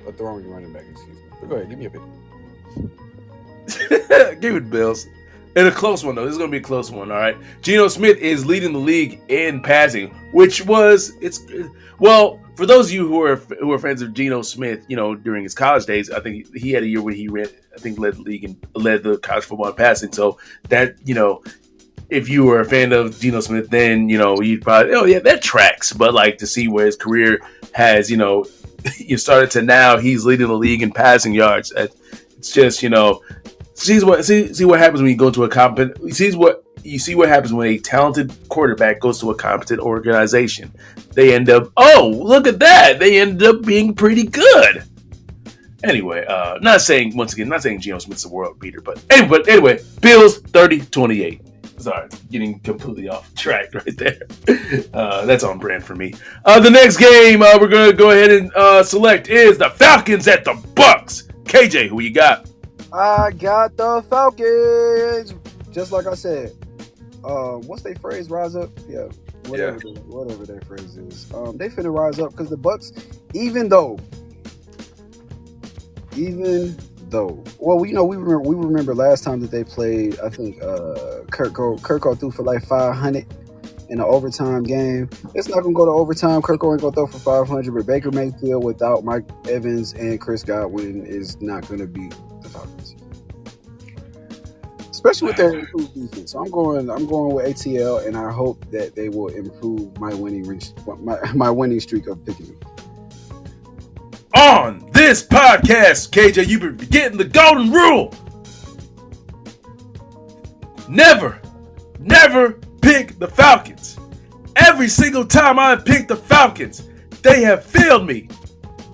A throwing running back, excuse me. But go ahead, give me a pick. Give it Bills. And a close one, though. This is going to be a close one, all right? Geno Smith is leading the league in passing, which was, for those of you who are fans of Geno Smith, during his college days, I think he had a year where he led the league and led the college football in passing. So that, if you were a fan of Geno Smith, then, you'd probably, oh, yeah, that tracks. But, to see where his career has, you started to now, he's leading the league in passing yards. It's just, see what happens when you go to a competent, see what happens when a talented quarterback goes to a competent organization. They end up, oh, look at that. They end up being pretty good. Anyway, not saying Geno Smith's a world beater, but anyway, Bills 30-28. Sorry, getting completely off track right there. That's on brand for me. The next game we're going to go ahead and select is the Falcons at the Bucks. KJ, who you got? I got the Falcons. Just like I said. What's their phrase? Rise up? Yeah. Whatever their phrase is. They finna rise up because the Bucks, even though, well, we remember last time that they played, I think Kirko threw for like 500 in an overtime game. It's not going to go to overtime. Kirko ain't going to throw for 500, but Baker Mayfield without Mike Evans and Chris Godwin is not going to beat the Falcons. Especially with their improved defense. So I'm going with ATL, and I hope that they will improve my winning streak of picking them. On this podcast, KJ, you've been getting the golden rule. Never pick the Falcons. Every single time I pick the Falcons, they have failed me.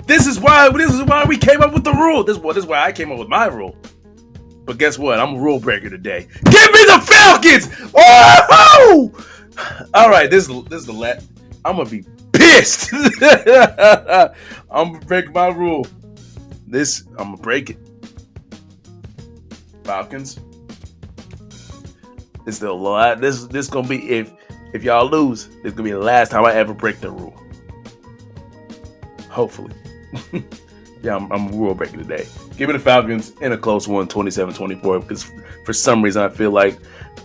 This is why we came up with the rule. This is why I came up with my rule. But guess what? I'm a rule breaker today. Give me the Falcons! Oh! All right, this is the last. I'm gonna be pissed. I'm gonna break my rule. I'm gonna break it. Falcons. This gonna be if y'all lose, this gonna be the last time I ever break the rule. Hopefully. Yeah, I'm a rule breaker today. Give me the Falcons in a close one, 27-24, because for some reason I feel like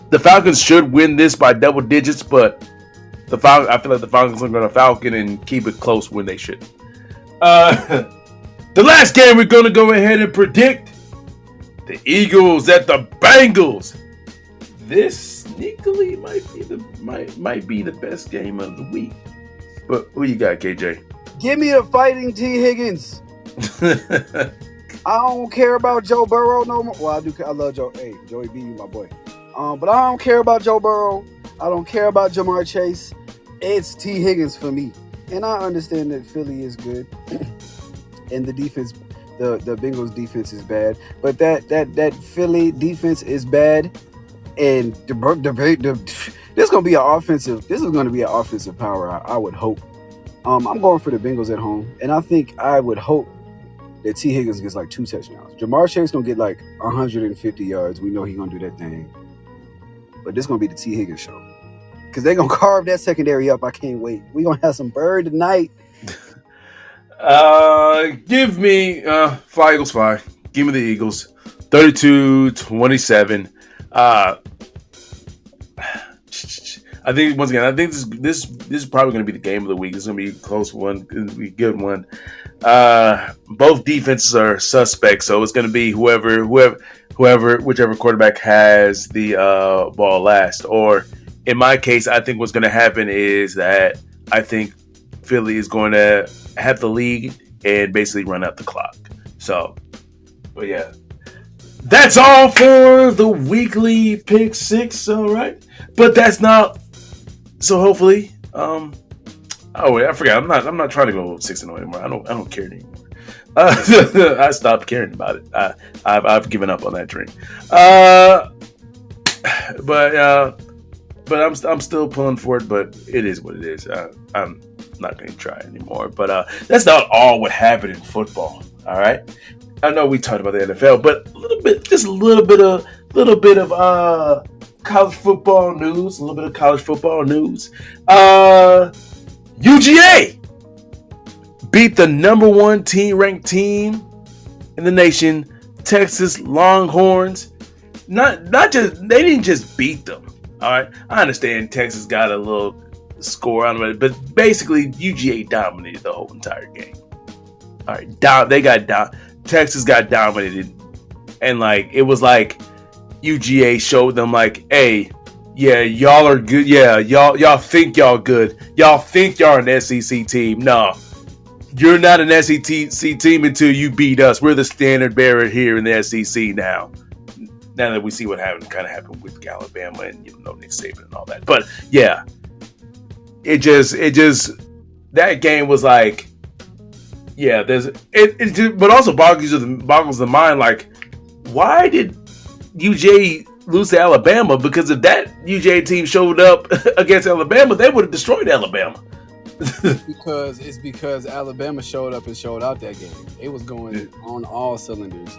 the Falcons should win this by double digits, but I feel like the Falcons are going to Falcon and keep it close when they should. The last game we're going to go ahead and predict: the Eagles at the Bengals. This sneakily might be the best game of the week. But who you got, KJ? Give me the fighting T. Higgins. I don't care about Joe Burrow no more. Well, I do. I love Joe. Hey, Joey B, you my boy. But I don't care about Joe Burrow. I don't care about Jamar Chase. It's T. Higgins for me. And I understand that Philly is good, and the defense, the Bengals defense is bad. But that Philly defense is bad, and this is gonna be an offensive. This is gonna be an offensive power. I would hope. I'm going for the Bengals at home, and I would hope that T. Higgins gets like 2 touchdowns. Jamar Chase gonna get like 150 yards. We know he's gonna do that thing. But this gonna be the T. Higgins show. Because they're gonna carve that secondary up. I can't wait. We're gonna have some bird tonight. Give me fly Eagles fly. Give me the Eagles. 32-27. I think once again, this is probably going to be the game of the week. It's going to be a close one. It's going to be a good one. Both defenses are suspect, so it's going to be whichever quarterback has the ball last. Or in my case, I think what's going to happen is that I think Philly is going to have the lead and basically run out the clock. So, but yeah. That's all for the weekly pick six, all right? But that's not. So hopefully, oh wait, I forgot. I'm not trying to go 6-0 anymore. I don't care anymore. I stopped caring about it. I've given up on that dream. But I'm still pulling for it. But it is what it is. I'm not going to try anymore. But that's not all what happened in football. All right. I know we talked about the NFL, but a little bit of college football news. UGA beat the number 1 ranked team in the nation, Texas Longhorns. They didn't just beat them. All right, I understand Texas got a little score on it, but basically UGA dominated the whole entire game. All right, Texas got dominated, and like it was like UGA showed them like, hey, yeah, y'all are good. Yeah, y'all think y'all good. Y'all think y'all an SEC team. No, you're not an SEC team until you beat us. We're the standard bearer here in the SEC now. Now that we see what happened with Alabama and Nick Saban and all that. But yeah, it just that game was like, yeah, but also boggles the mind. Like, why did UJ lose to Alabama? Because if that UJ team showed up against Alabama, they would have destroyed Alabama. because Alabama showed up and showed out that game. It was going on all cylinders.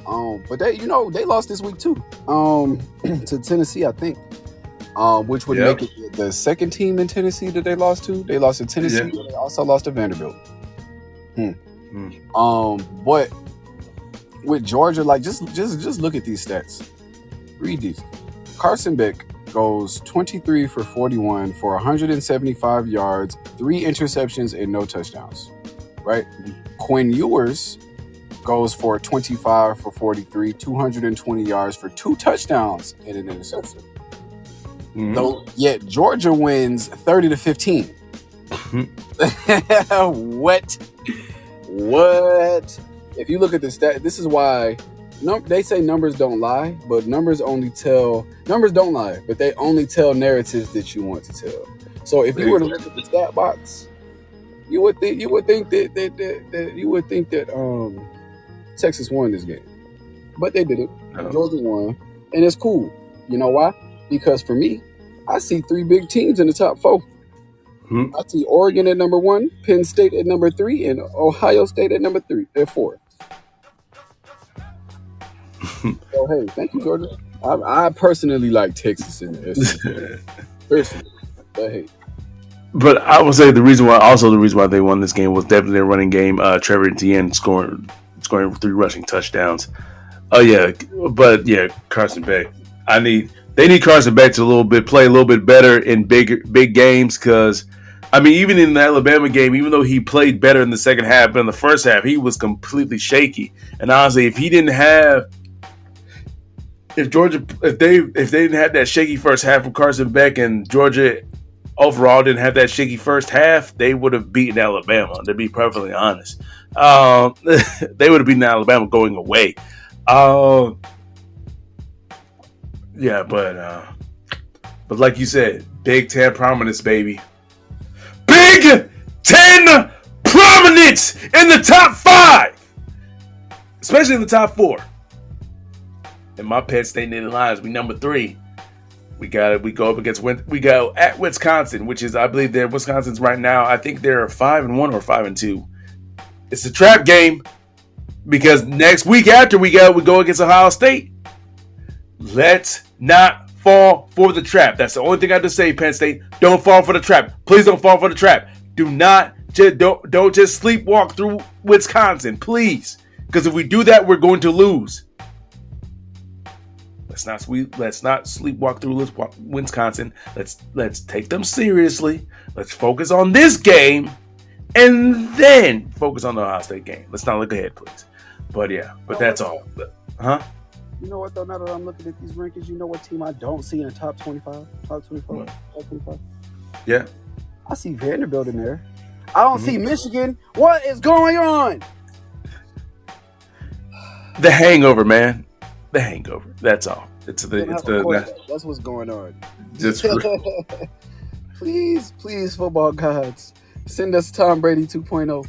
But they lost this week too. To Tennessee, I think. Which would make it the second team in Tennessee that they lost to. They lost to Tennessee. But they also lost to Vanderbilt. But with Georgia, like just look at these stats. Read these. Carson Beck goes 23 for 41 for 175 yards, 3 interceptions, and no touchdowns. Right? Quinn Ewers goes for 25 for 43, 220 yards for 2 touchdowns and an interception. Yet Georgia wins 30-15. What? If you look at the stat, this is why they say numbers don't lie, but numbers don't lie, but they only tell narratives that you want to tell. So if you were to look at the stat box, You would think that Texas won this game, but they didn't. No. Georgia won, and it's cool. You know why? Because for me, I see 3 big teams in the top 4. I see Oregon at number 1, Penn State at number 3, and Ohio State at number 4. So hey, thank you, Georgia. I personally like Texas in the SEC. Personally, but hey. But I would say the reason why they won this game was definitely their running game. Trevor Etienne scoring 3 rushing touchdowns. Oh yeah, but yeah, Carson Beck. They need Carson Beck to play a little bit better in big games, because I mean, even in the Alabama game, even though he played better in the second half, but in the first half he was completely shaky. And honestly, if they didn't have that shaky first half from Carson Beck, and Georgia overall didn't have that shaky first half, they would have beaten Alabama, to be perfectly honest. They would have beaten Alabama going away. Yeah, but like you said, Big Ten prominence, baby. Big Ten prominence in the top 5, especially in the top 4. And my Penn State Nittany Lions, we number 3. We go at Wisconsin, which is, I believe, Wisconsin's right now. I think they're 5-1 or 5-2. It's a trap game, because next week after we go against Ohio State. Let's not fall for the trap. That's the only thing I have to say, Penn State. Don't fall for the trap. Please don't fall for the trap. Don't just sleepwalk through Wisconsin, please. Because if we do that, we're going to lose. Let's not sleepwalk through Wisconsin. Let's take them seriously. Let's focus on this game, and then focus on the Ohio State game. Let's not look ahead, please. But yeah, that's all. Huh? You know what, though? Now that I'm looking at these rankings, you know what team I don't see in the top 25? Top 25? Top 25? Yeah. I see Vanderbilt in there. I don't see Michigan. What is going on? The hangover, man. The hangover. That's all. That's what's going on. Just please, football gods, send us Tom Brady 2.0.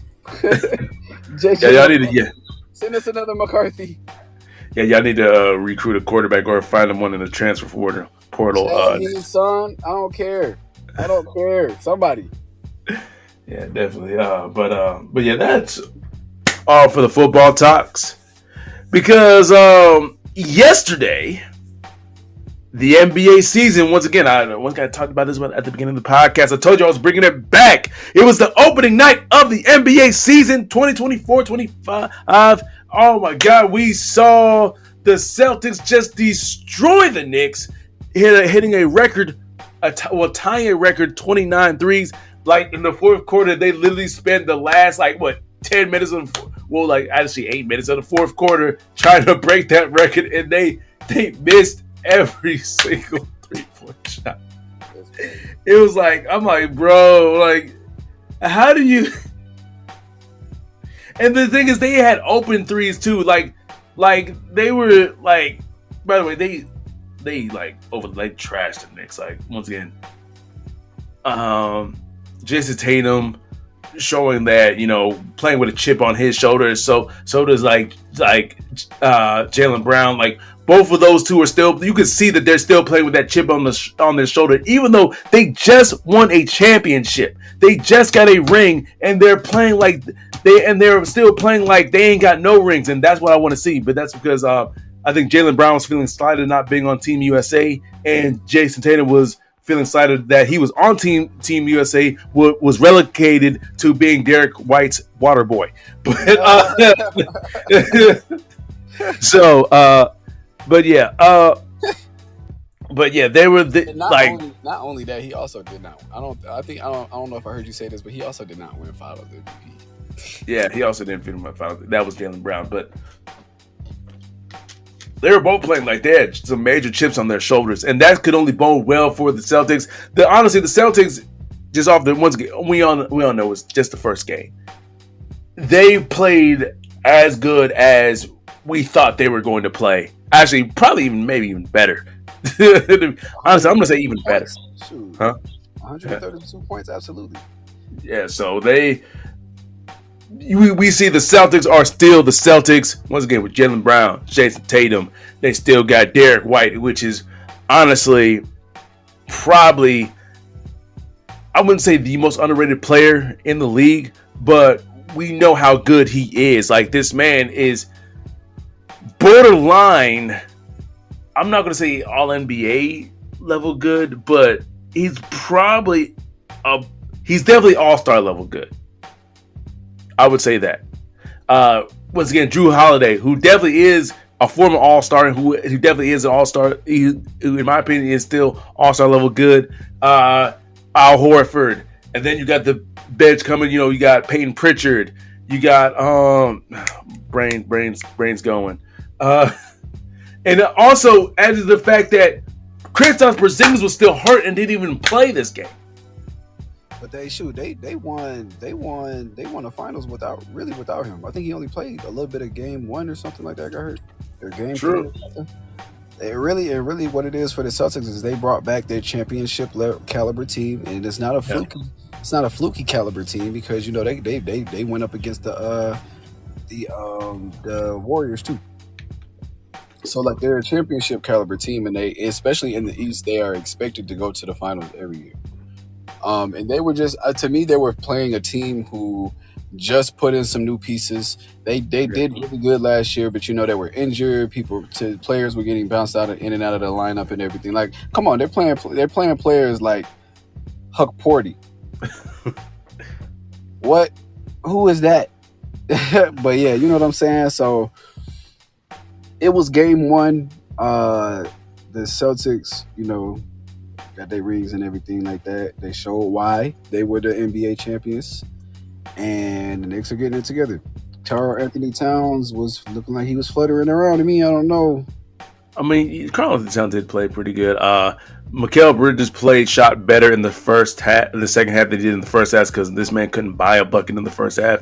Y'all need to send us another McCarthy. Yeah, y'all need to recruit a quarterback or find them one in the transfer portal. Son, I don't care. Somebody. Yeah, definitely. But yeah, that's all for the football talks. Because yesterday, the NBA season, once again, I talked about this at the beginning of the podcast. I told you I was bringing it back. It was the opening night of the NBA season 2024-25. Oh my God, we saw the Celtics just destroy the Knicks, hitting a record, tying a record 29 threes. Like in the fourth quarter, they literally spent the last 10 minutes of 8 minutes of the fourth quarter trying to break that record, and they missed every single 3-point shot. It was I'm like, bro, how do you? And the thing is, they had open threes too. They were by the way, they trashed the Knicks. Once again, Jason Tatum showing that, playing with a chip on his shoulder. So does Jaylen Brown. Both of those two are still. You can see that they're still playing with that chip on their shoulder, even though they just won a championship. They just got a ring, and they're playing they're still playing like they ain't got no rings, and that's what I want to see. But that's because I think Jaylen Brown was feeling slighted not being on Team USA, and Jason Tatum was feeling slighted that he was on Team USA, was relegated to being Derek White's water boy. But they were not only that, he also did not. I don't know if I heard you say this, but he also did not win Finals MVP. Yeah, he also didn't fit in my Finals. That was Jaylen Brown, but they were both playing like they had some major chips on their shoulders, and that could only bode well for the Celtics. Honestly, the Celtics, just off the once we all know, it was just the first game. They played as good as we thought they were going to play. Actually, probably maybe even better. Honestly, I'm gonna say even better. Shoot. Huh? 132 points, absolutely. Yeah, so we see the Celtics are still the Celtics once again with Jaylen Brown, Jason Tatum. They still got Derek White, which is honestly probably, I wouldn't say the most underrated player in the league, but we know how good he is. Like, this man is borderline, I'm not going to say all NBA level good, but he's probably he's definitely all-star level good. I would say that. Once again, Drew Holiday, who definitely is a former all-star, and who definitely is an all-star, who, in my opinion, is still all-star level good. Al Horford, and then you got the bench coming. You got Peyton Pritchard. You got brains going. And also added to the fact that Kristaps Porzingis was still hurt and didn't even play this game. But they won the finals without him. I think he only played a little bit of game 1 or something like that. Got hurt. Or game True. 2. It really what it is for the Celtics is they brought back their championship caliber team, and it's not a fluky. Yeah. It's not a fluky caliber team because they went up against the Warriors too. So like they're a championship caliber team, and they, especially in the East, they are expected to go to the finals every year. And they were just to me they were playing a team who just put in some new pieces. They did really good last year, but they were injured. Players were getting bounced in and out of the lineup and everything. Like, come on, they're playing players like Huck Porty. What? Who is that? But yeah, you know what I'm saying. So it was game 1. The Celtics, got their rings and everything like that. They showed why they were the NBA champions. And the Knicks are getting it together. Karl Anthony Towns was looking like he was fluttering around to me. I don't know. I mean, Karl Anthony Towns did play pretty good. Mikal Bridges shot better in the first half. In the second half, they did in the first half because this man couldn't buy a bucket in the first half.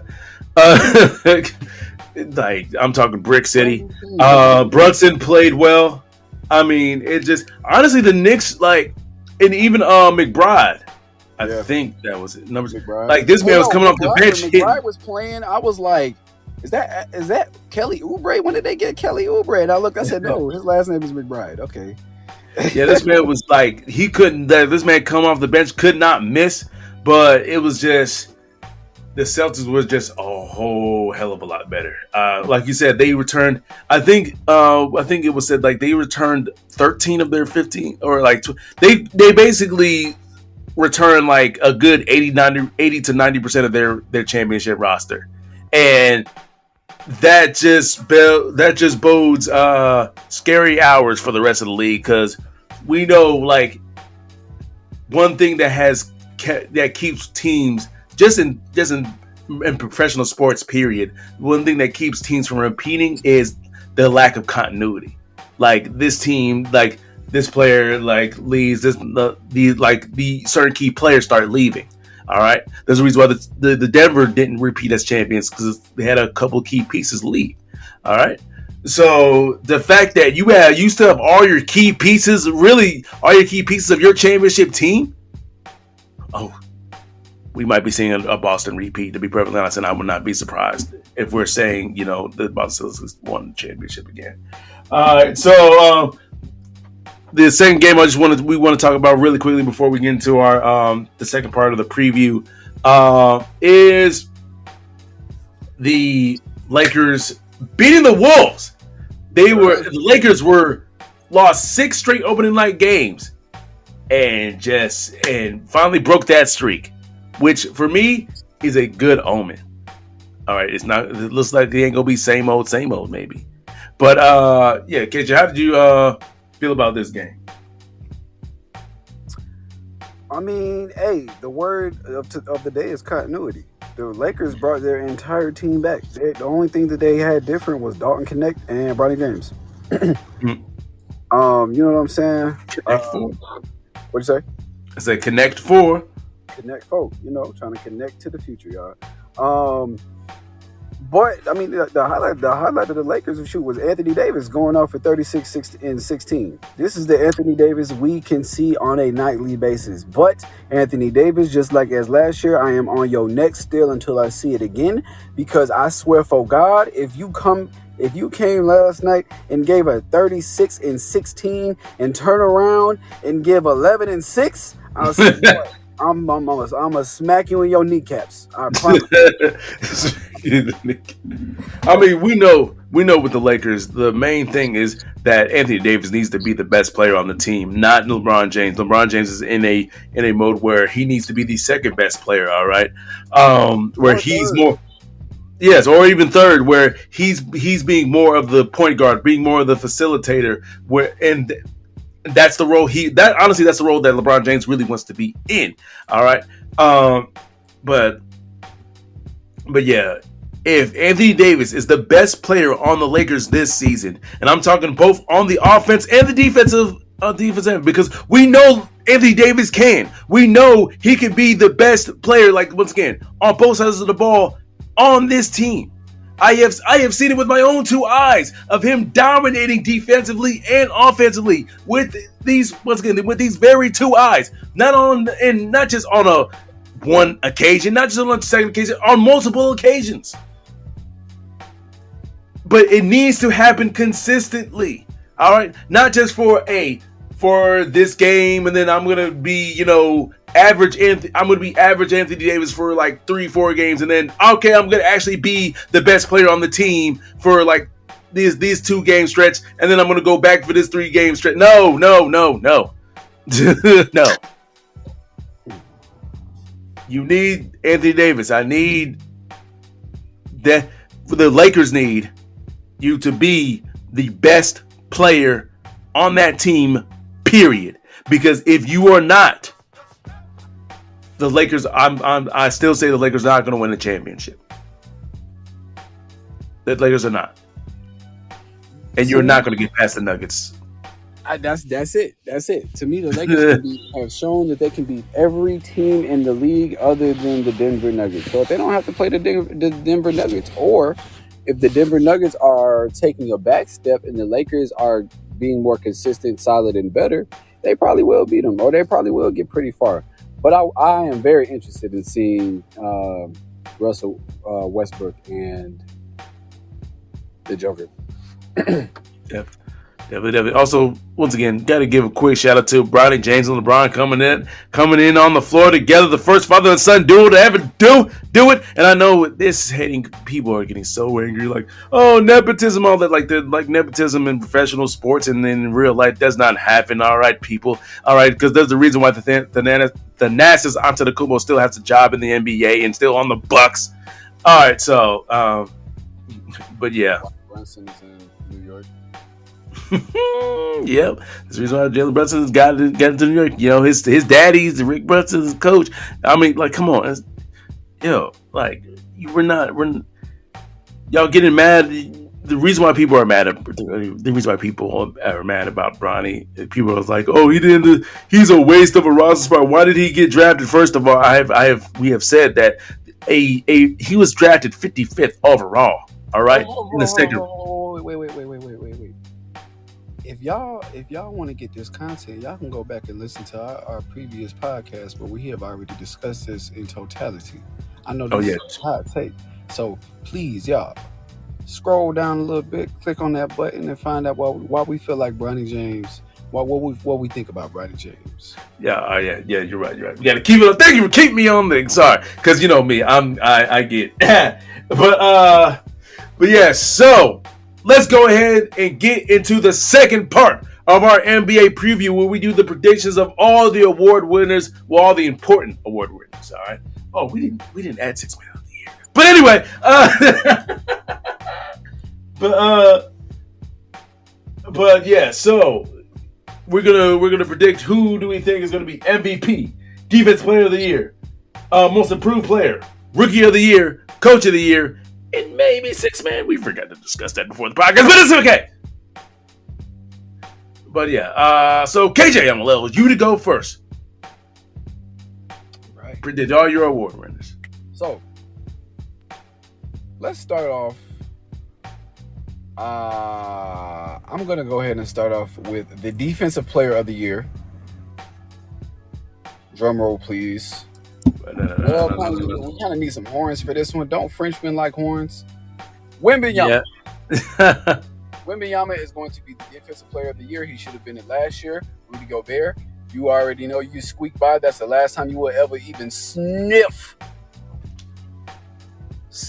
Like, I'm talking Brick City. Brunson played well. I mean, it just honestly the Knicks and even McBride. I think that was it. Numbers. Like, this man was coming off the bench. McBride was playing. I was like, is that Kelly Oubre? When did they get Kelly Oubre? And I said, no, his last name is McBride. Okay. Yeah, this man was like, he couldn't. This man come off the bench, could not miss. But it was just, the Celtics was just a whole hell of a lot better. Like you said, they returned. I think it was said like they returned 13 of their 15, or like they basically returned like a good 80 to 90% of their championship roster, and that just bodes scary hours for the rest of the league, because we know like one thing that keeps teams just in professional sports period, one thing that keeps teams from repeating is the lack of continuity. Like, this team, like this player like leaves, the certain key players start leaving. All right, there's a reason why the Denver didn't repeat as champions, because they had a couple key pieces leave. All right, so the fact that you still have all your key pieces, really all your key pieces of your championship team. Oh, we might be seeing a Boston repeat, to be perfectly honest, and I would not be surprised if we're saying, the Boston Celtics won the championship again. All right, so the second game we want to talk about really quickly before we get into our the second part of the preview is the Lakers beating the Wolves. The Lakers lost 6 straight opening night games and finally broke that streak, which for me is a good omen. All right, it looks like they ain't gonna be same old maybe, but yeah, KJ, how did you feel about this game? I mean, hey, the word of the day is continuity. The Lakers brought their entire team back. The only thing that they had different was Dalton Connect and Bronny James. You know what I'm saying? Connect 4. What'd you say? I said Connect 4. Connect 4. Trying to connect to the future, y'all. But I mean, the highlight of the Lakers shoot was Anthony Davis going off for 36 and 16. This is the Anthony Davis we can see on a nightly basis. But Anthony Davis, just like as last year, I am on your neck still until I see it again. Because I swear for God, if you came last night and gave a 36 and 16 and turn around and give 11 and 6, I'll say, boy, I'm gonna smack you in your kneecaps. I promise. I mean, we know with the Lakers, the main thing is that Anthony Davis needs to be the best player on the team, not LeBron James. LeBron James is in a mode where he needs to be the second best player. All right, where he's more. Yes, or even third, where he's being more of the point guard, being more of the facilitator. And that's the role that's the role that LeBron James really wants to be in. All right, but yeah, if Anthony Davis is the best player on the Lakers this season, and I'm talking both on the offense and the defensive end, because we know Anthony Davis can. We know he can be the best player, like once again, on both sides of the ball on this team. I have seen it with my own two eyes of him dominating defensively and offensively with these very two eyes. Not just on a one occasion, not just on a second occasion, on multiple occasions. But it needs to happen consistently. All right, not just for this game, and then I'm gonna be average. I'm gonna be average Anthony Davis for like 3-4 games, and then okay, I'm gonna actually be the best player on the team for like these 2 game stretch, and then I'm gonna go back for this 3 game stretch. No, no. You need Anthony Davis. I need that. The Lakers need you to be the best player on that team, period. Because if you are not, the Lakers, I still say the Lakers are not going to win the championship. The Lakers are not. And you're not going to get past the Nuggets. That's it. To me, the Lakers have shown that they can beat every team in the league other than the Denver Nuggets. So if they don't have to play the Denver Nuggets, or if the Denver Nuggets are taking a back step and the Lakers are being more consistent, solid, and better, they probably will beat them, or they probably will get pretty far. But I am very interested in seeing Russell Westbrook and the Joker. Yep. Also, once again, got to give a quick shout out to Bronny James and LeBron coming in on the floor together, the first father and son duo to ever do it. And I know this hating people are getting so angry, like, oh, nepotism, all that, like nepotism in professional sports, and then in real life does not happen. All right, people, all right, because there's the reason why the Thanasis Antetokounmpo still has a job in the NBA and still on the Bucks. All right, so, but yeah. Brunson is in New York. Yep, that's the reason why Jalen Brunson's got into New York. His daddy's Rick Brunson's coach. I mean, like, come on, like we're y'all getting mad. The reason why people are mad about Bronny, people are like, oh, he's a waste of a roster spot. Why did he get drafted? First of all, we have said that he was drafted 55th overall. All right, in the second. Wait. If y'all want to get this content, y'all can go back and listen to our previous podcast, where we have already discussed this in totality. I know this is a hot take, so please, y'all, scroll down a little bit, click on that button, and find out why we feel like Bronny James. What we think about Bronny James. Yeah, you're right. You got to keep it up. Thank you for keeping me on the. Sorry, because you know me, I get, but yeah, so. Let's go ahead and get into the second part of our NBA preview, where we do the predictions of all the award winners, all the important award winners. All right. Oh, we didn't add 6 Man of the Year, but anyway. But yeah. So we're gonna predict who do we think is gonna be MVP, Defensive Player of the Year, Most Improved Player, Rookie of the Year, Coach of the Year. And maybe 6 Man. We forgot to discuss that before the podcast, but it's okay. But yeah, so KJ, I'm gonna allow you to go first. Right. Predict all your award winners. So, let's start off. I'm gonna go ahead and start off with the defensive player of the year. Drum roll, please. Well, we kind of need some horns for this one. Don't Frenchmen like horns? Wembanyama. Yeah. Wembanyama is going to be the defensive player of the year. He should have been it last year. Rudy Gobert, you already know you squeak by. That's the last time you will ever even sniff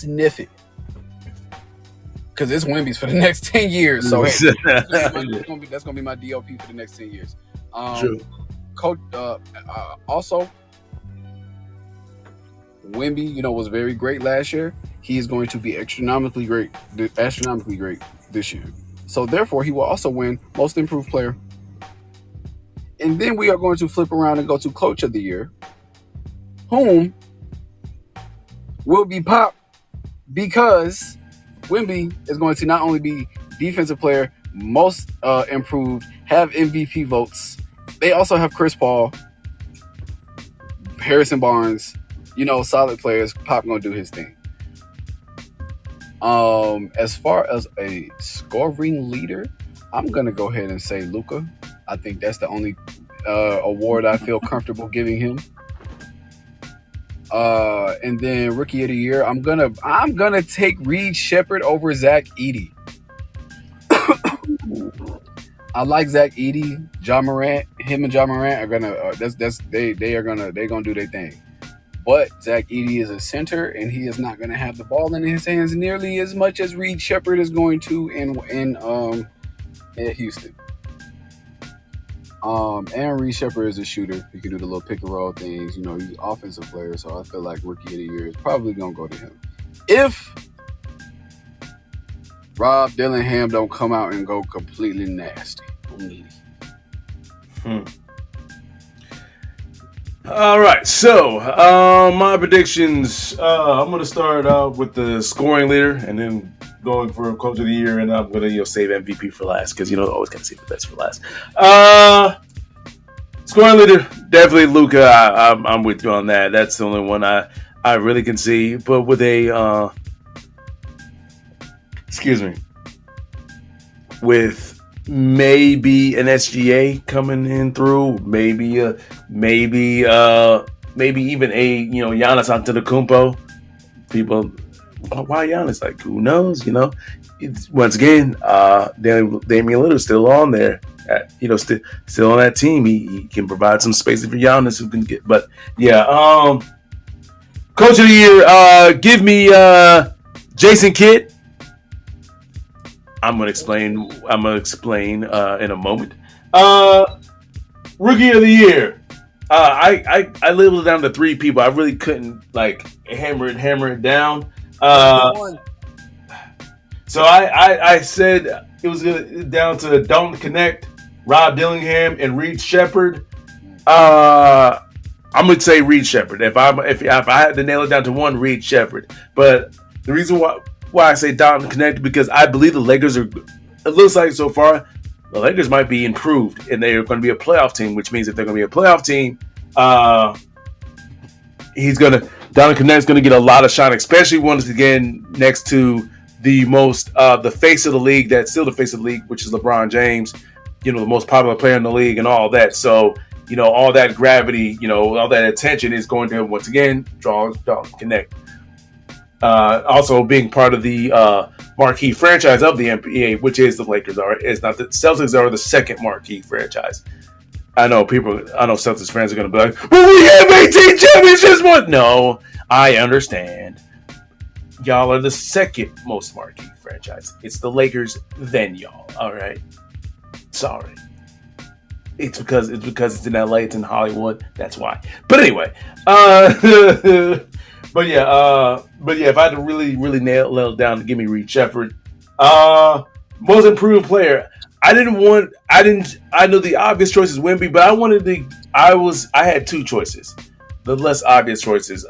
it. Because it's Wemby's for the next 10 years. So hey, that's gonna be my DOP for the next 10 years. True. Coach, also, Wemby, was very great last year. He is going to be astronomically great this year. So therefore, he will also win Most Improved Player. And then we are going to flip around and go to Coach of the Year, whom will be Pop, because Wemby is going to not only be Defensive Player, Most Improved, have MVP votes. They also have Chris Paul, Harrison Barnes, solid players. Pop gonna do his thing. As far as a scoring leader, I'm gonna go ahead and say Luka. I think that's the only award I feel comfortable giving him. And then Rookie of the Year, I'm gonna take Reed Shepherd over Zach Edey. I like Zach Edey, Ja Morant. Him and Ja Morant are gonna they're gonna do their thing. But Zach Edey is a center, and he is not gonna have the ball in his hands nearly as much as Reed Shepherd is going to in Houston. And Reed Shepherd is a shooter. He can do the little pick and roll things. He's an offensive player, so I feel like Rookie of the Year is probably gonna go to him. If Rob Dillingham don't come out and go completely nasty. All right, so my predictions. I'm going to start out with the scoring leader, and then going for Coach of the Year, and I'm going to save MVP for last because always got to save the best for last. Scoring leader, definitely Luka. I'm with you on that. That's the only one I really can see, but with a with maybe an SGA coming in through, maybe even a Giannis Antetokounmpo. People, why Giannis? Like, who knows? Once again, Damian Lillard's still on there. Still on that team. He can provide some space for Giannis, who can get. But yeah, Coach of the Year, give me Jason Kidd. I'm gonna explain in a moment. Rookie of the Year. I labeled it down to 3 people. I really couldn't hammer it down. So I said it was down to Dalton Connect, Rob Dillingham, and Reed Shepherd. I'm gonna say Reed Shepherd. If I had to nail it down to one, Reed Shepherd. But the reason why I say Dalton Connect, because I believe the Lakers it looks like so far, the Lakers might be improved, and they're going to be a playoff team, which means if they're going to be a playoff team, Dalton Connect's going to get a lot of shine, especially once again next to the face of the league, that's still the face of the league, which is LeBron James, the most popular player in the league and all that. So, all that gravity, all that attention is going to, once again, draw Dalton Connect. Also being part of the marquee franchise of the NBA, which is the Lakers it's not the Celtics are the second marquee franchise. I know Celtics fans are going to be like, well, we have 18 championships. What? No, I understand. Y'all are the second most marquee franchise. It's the Lakers, then y'all. All right. Sorry. It's because it's in LA, it's in Hollywood. That's why. But anyway, But yeah, if I had to really, really nail it down to give me Reed Shepherd, most improved player. I know the obvious choice is Wemby, but I had 2 choices, the less obvious choices.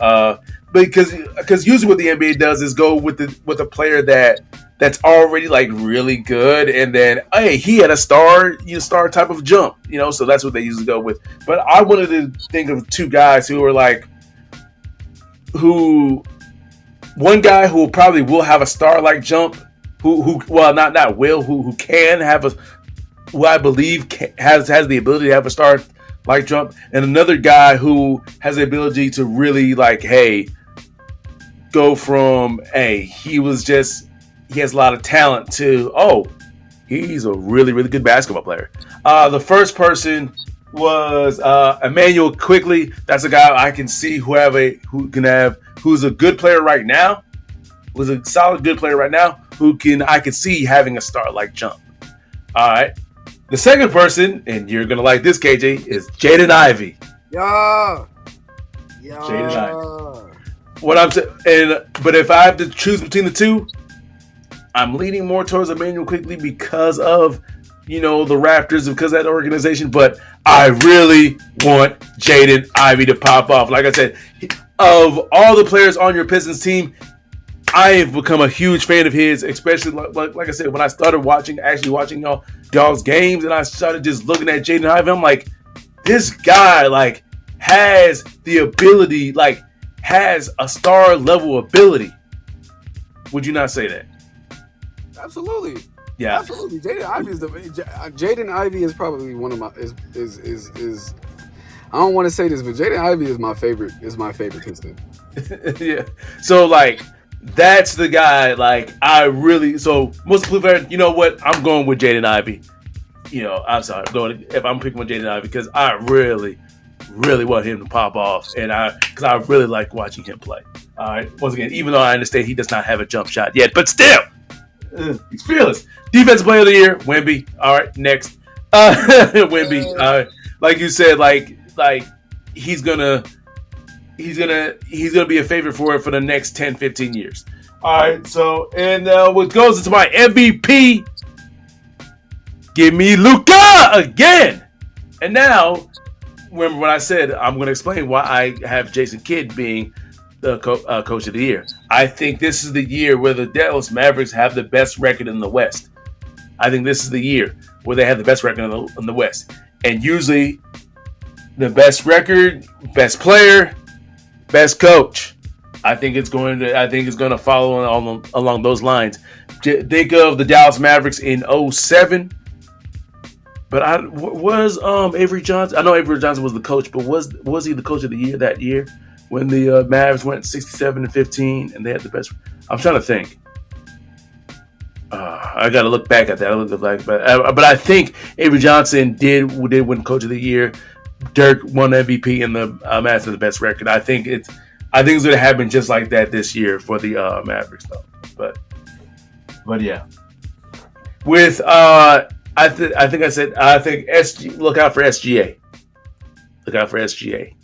Because usually what the NBA does is go with a player that's already really good, and then hey, he had a star type of jump, so that's what they usually go with. But I wanted to think of 2 guys who are who one guy who probably will have a star-like jump, who can have a, who I believe has the ability to have a star-like jump, and another guy who has the ability to really go from he has a lot of talent to he's a really, really good basketball player. The first person was Emmanuel Quickly. That's a guy I can see who's a good player right now, who's a solid good player right now, I can see having a star-like jump. All right. The second person, and you're gonna like this, KJ, is Jaden Ivey. Yeah. Jaden Ivey. But if I have to choose between the two, I'm leaning more towards Emmanuel Quickly because of the Raptors, because of that organization. But I really want Jaden Ivey to pop off. Like I said, of all the players on your Pistons team, I have become a huge fan of his, especially like I said, when I started watching y'all's games, and I started just looking at Jaden Ivey. I'm like, this guy has the ability, has a star level ability. Would you not say that? Absolutely. Yeah. Absolutely. Jaden Ivey is probably one of my is I don't want to say this, but Jaden Ivey is my favorite Piston. Yeah. So that's the guy. Most people, you know what? I'm going with Jaden Ivey. I'm sorry. I'm picking with Jaden Ivey because I really, really want him to pop off, and because I really like watching him play. All right. Once again, even though I understand he does not have a jump shot yet, but still, he's fearless. Defensive Player of the Year, Wemby. All right, next. Wemby. Like you said, he's gonna be a favorite for it for the next 10, 15 years. All right. So, and what goes into my MVP? Give me Luka again. And now, remember when I said I'm going to explain why I have Jason Kidd being the coach of the year. I think this is the year where the Dallas Mavericks have the best record in the West. I think this is the year where they have the best record in the West. And usually the best record, best player, best coach. I think it's going to follow along those lines. Think of the Dallas Mavericks in 2007. But was Avery Johnson? I know Avery Johnson was the coach, but was he the coach of the year that year when the Mavs went 67-15 and they had the best? I'm trying to think. I got to look back at that. But I think Avery Johnson did win Coach of the Year. Dirk won MVP and the Mavs had the best record. I think it's going to happen just like that this year for the Mavericks, though. But yeah, with I think SG. Look out for SGA. Look out for SGA.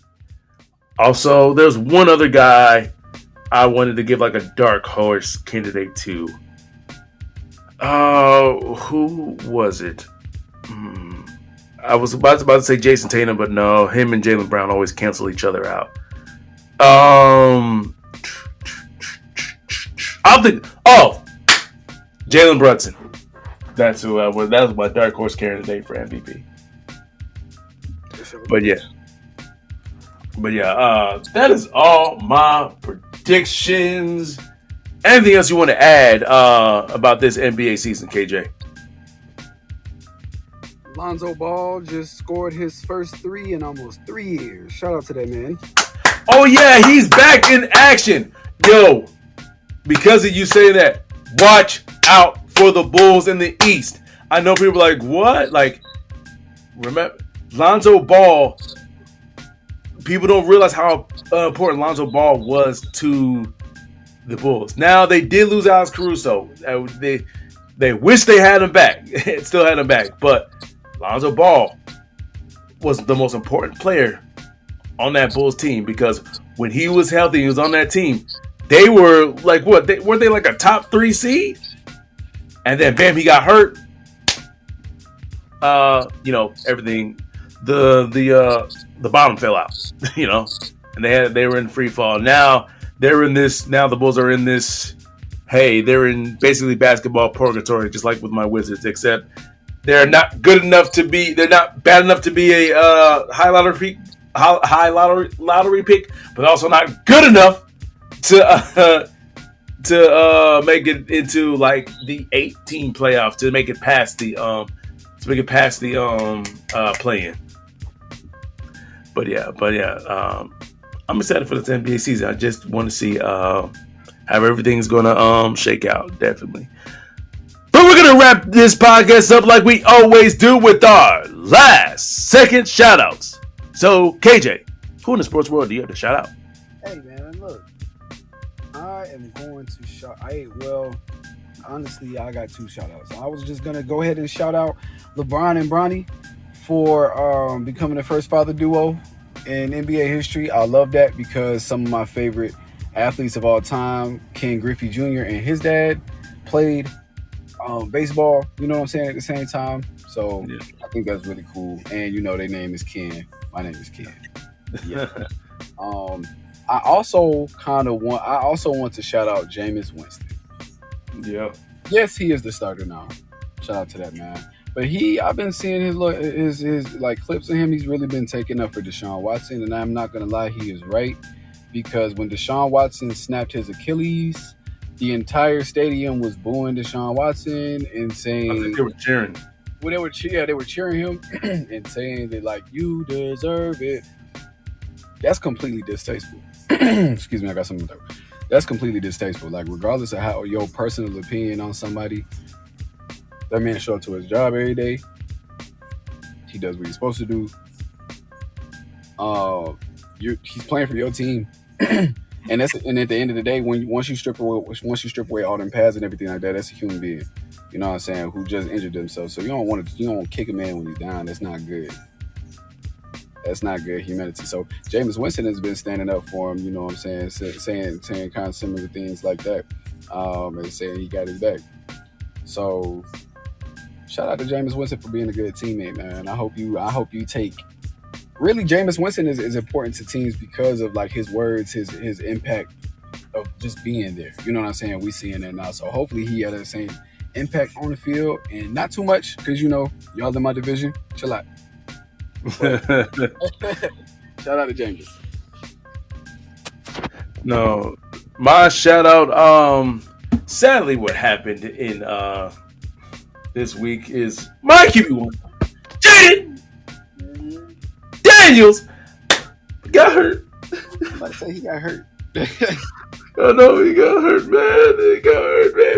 Also, there's one other guy I wanted to give a dark horse candidate to. Who was it? I was about to say Jason Tatum, but no, him and Jaylen Brown always cancel each other out. I'll think. Jalen Brunson. That's who that was my dark horse candidate for MVP. But yeah, that is all my predictions. Anything else you want to add about this NBA season, KJ? Lonzo Ball just scored his first 3 in almost 3 years. Shout out to that man. Oh yeah, he's back in action. Yo, because of you saying that, watch out for the Bulls in the East. I know people are like, what? Remember, Lonzo Ball, people don't realize how important Lonzo Ball was to the Bulls. Now, they did lose Alex Caruso. They wish they had him back. Still had him back. But Lonzo Ball was the most important player on that Bulls team because when he was healthy, he was on that team. They were what? Weren't they a top 3 seed? And then, bam, he got hurt. Everything. The bottom fell out. And they were in free fall. Now they're in this. Now the Bulls are in this. Hey, they're in basically basketball purgatory, just like with my Wizards. Except they're not good enough to be. They're not bad enough to be a high lottery pick, but also not good enough to make it into like the 18 playoffs to make it past the play-in. But I'm excited for this NBA season. I just want to see how everything's gonna shake out. Definitely. But we're gonna wrap this podcast up like we always do with our last second shoutouts. So KJ, who in the sports world do you have to shout out? Hey man, look, I am going to honestly, I got 2 shout outs. I was just gonna go ahead and shout out LeBron and Bronny for becoming the first father duo in NBA history. I love that because some of my favorite athletes of all time, Ken Griffey Jr. and his dad, played baseball, you know what I'm saying, at the same time. So yeah. I think that's really cool. And their name is Ken. My name is Ken. Yeah. I also want to shout out Jameis Winston. Yeah. Yes, he is the starter now. Shout out to that man. But I've been seeing his like clips of him. He's really been taking up for Deshaun Watson, and I'm not gonna lie, he is right. Because when Deshaun Watson snapped his Achilles, the entire stadium was booing Deshaun Watson and saying, I think they were cheering. Well, they were cheering him and saying that like, you deserve it. That's completely distasteful. Excuse me, I got something to do. That's completely distasteful. Like, regardless of how your personal opinion on somebody, that man show up to his job every day. He does what he's supposed to do. He's playing for your team, and at the end of the day, once you strip away all them pads and everything like that, that's a human being. You know what I'm saying? Who just injured themselves. So you don't want to kick a man when he's down. That's not good. That's not good humanity. So Jameis Winston has been standing up for him. You know what I'm saying? Saying kind of similar things like that, and saying he got his back. So shout out to Jameis Winston for being a good teammate, man. I hope you take. Really, Jameis Winston is important to teams because of like his words, his impact of just being there. You know what I'm saying? We seeing that now. So hopefully he had the same impact on the field, and not too much because y'all in my division. Chill out. Shout out to Jameis. No, my shout out. Sadly, what happened in this week is my QB1, Jaden Daniels, got hurt. I'm about to say he got hurt. I know he got hurt, man.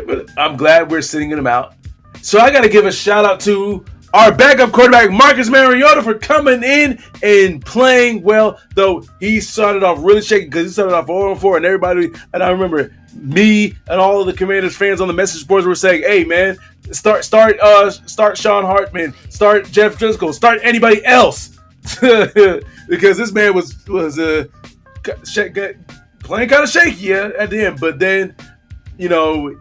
But I'm glad we're sending him out. So I got to give a shout out to our backup quarterback, Marcus Mariota, for coming in and playing well, though he started off really shaky because he started off 0-4, and everybody, and I remember me and all of the Commanders fans on the message boards were saying, hey, man, start Sean Hartman, start Jeff Driscoll, start anybody else. Because this man was playing kind of shaky at the end, but then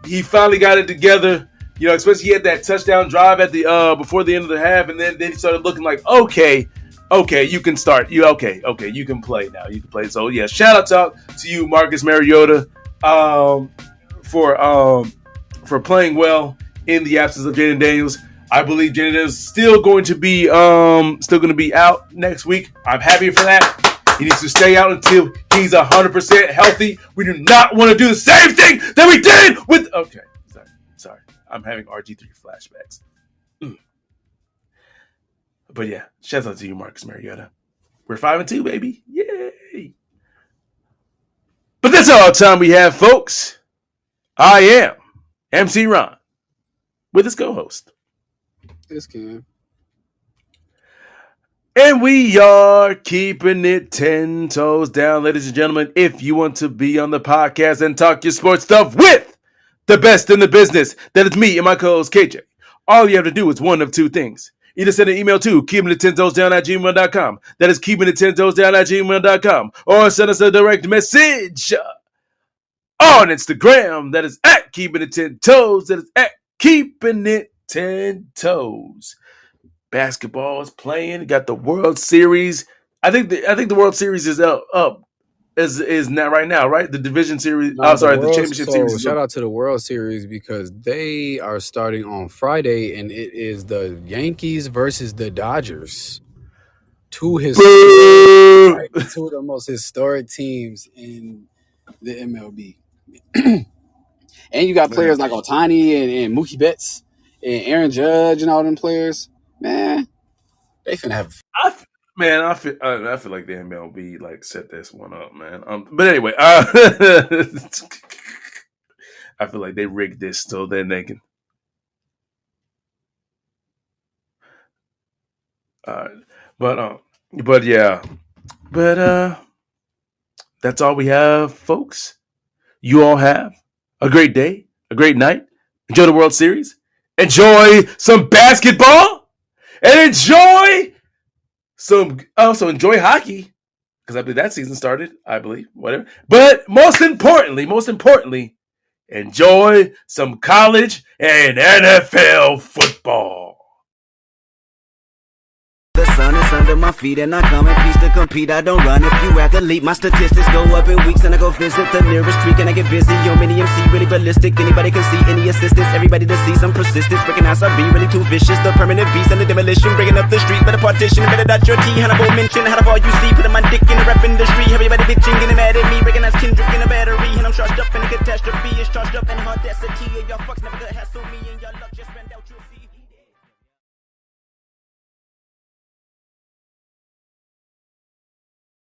he finally got it together. Especially he had that touchdown drive at the before the end of the half, and then he started looking like okay, you can start. You can play now. You can play. So yeah, shout out to you, Marcus Mariota, for playing well in the absence of Jaden Daniels. I believe Jaden Daniels is still going to be out next week. I'm happy for that. He needs to stay out until he's 100% healthy. We do not want to do the same thing that we did with. Okay, sorry. I'm having RG3 flashbacks. But yeah, shout out to you, Marcus Mariota. We're 5-2, baby. Yay! But that's all the time we have, folks. I am MC Ron with his co-host. This Cam. And we are keeping it 10 toes down, ladies and gentlemen. If you want to be on the podcast and talk your sports stuff with the best in the business, that is me and my co-host KJ. All you have to do is one of two things. Either send an email to keepingit10toesdown@gmail.com. That is keepingit10toesdown@gmail.com. Or send us a direct message on Instagram. That is at keepingit10toes. That is at keepingit10toes. Basketball is playing. Got the World Series. I think the World Series is up. Is not right now, right? The division series. The championship series. Shout out to the World Series because they are starting on Friday, and it is the Yankees versus the Dodgers. Two of the most historic teams in the MLB. And you got players like Otani and Mookie Betts and Aaron Judge and all them players. Man, they finna have. I feel like the MLB like set this one up, man. But anyway, I feel like they rigged this so then they can. But yeah, that's all we have, folks. You all have a great day, a great night. Enjoy the World Series. Enjoy some basketball, and enjoy enjoy hockey because I believe that season started. I believe whatever. But most importantly, enjoy some college and NFL football. The sun is under my feet and I come in peace to compete. I don't run if you athlete. My statistics go up in weeks and I go visit the nearest creek and I get busy. Yo, mini MC, really ballistic. Anybody can see any assistance. Everybody to see some persistence. Breaking out, I be really too vicious. The permanent beast and the demolition. Breaking up the street, better partition. Better dot your T. Hannibal mention. How the far you see. Putting my dick in the rap industry. Everybody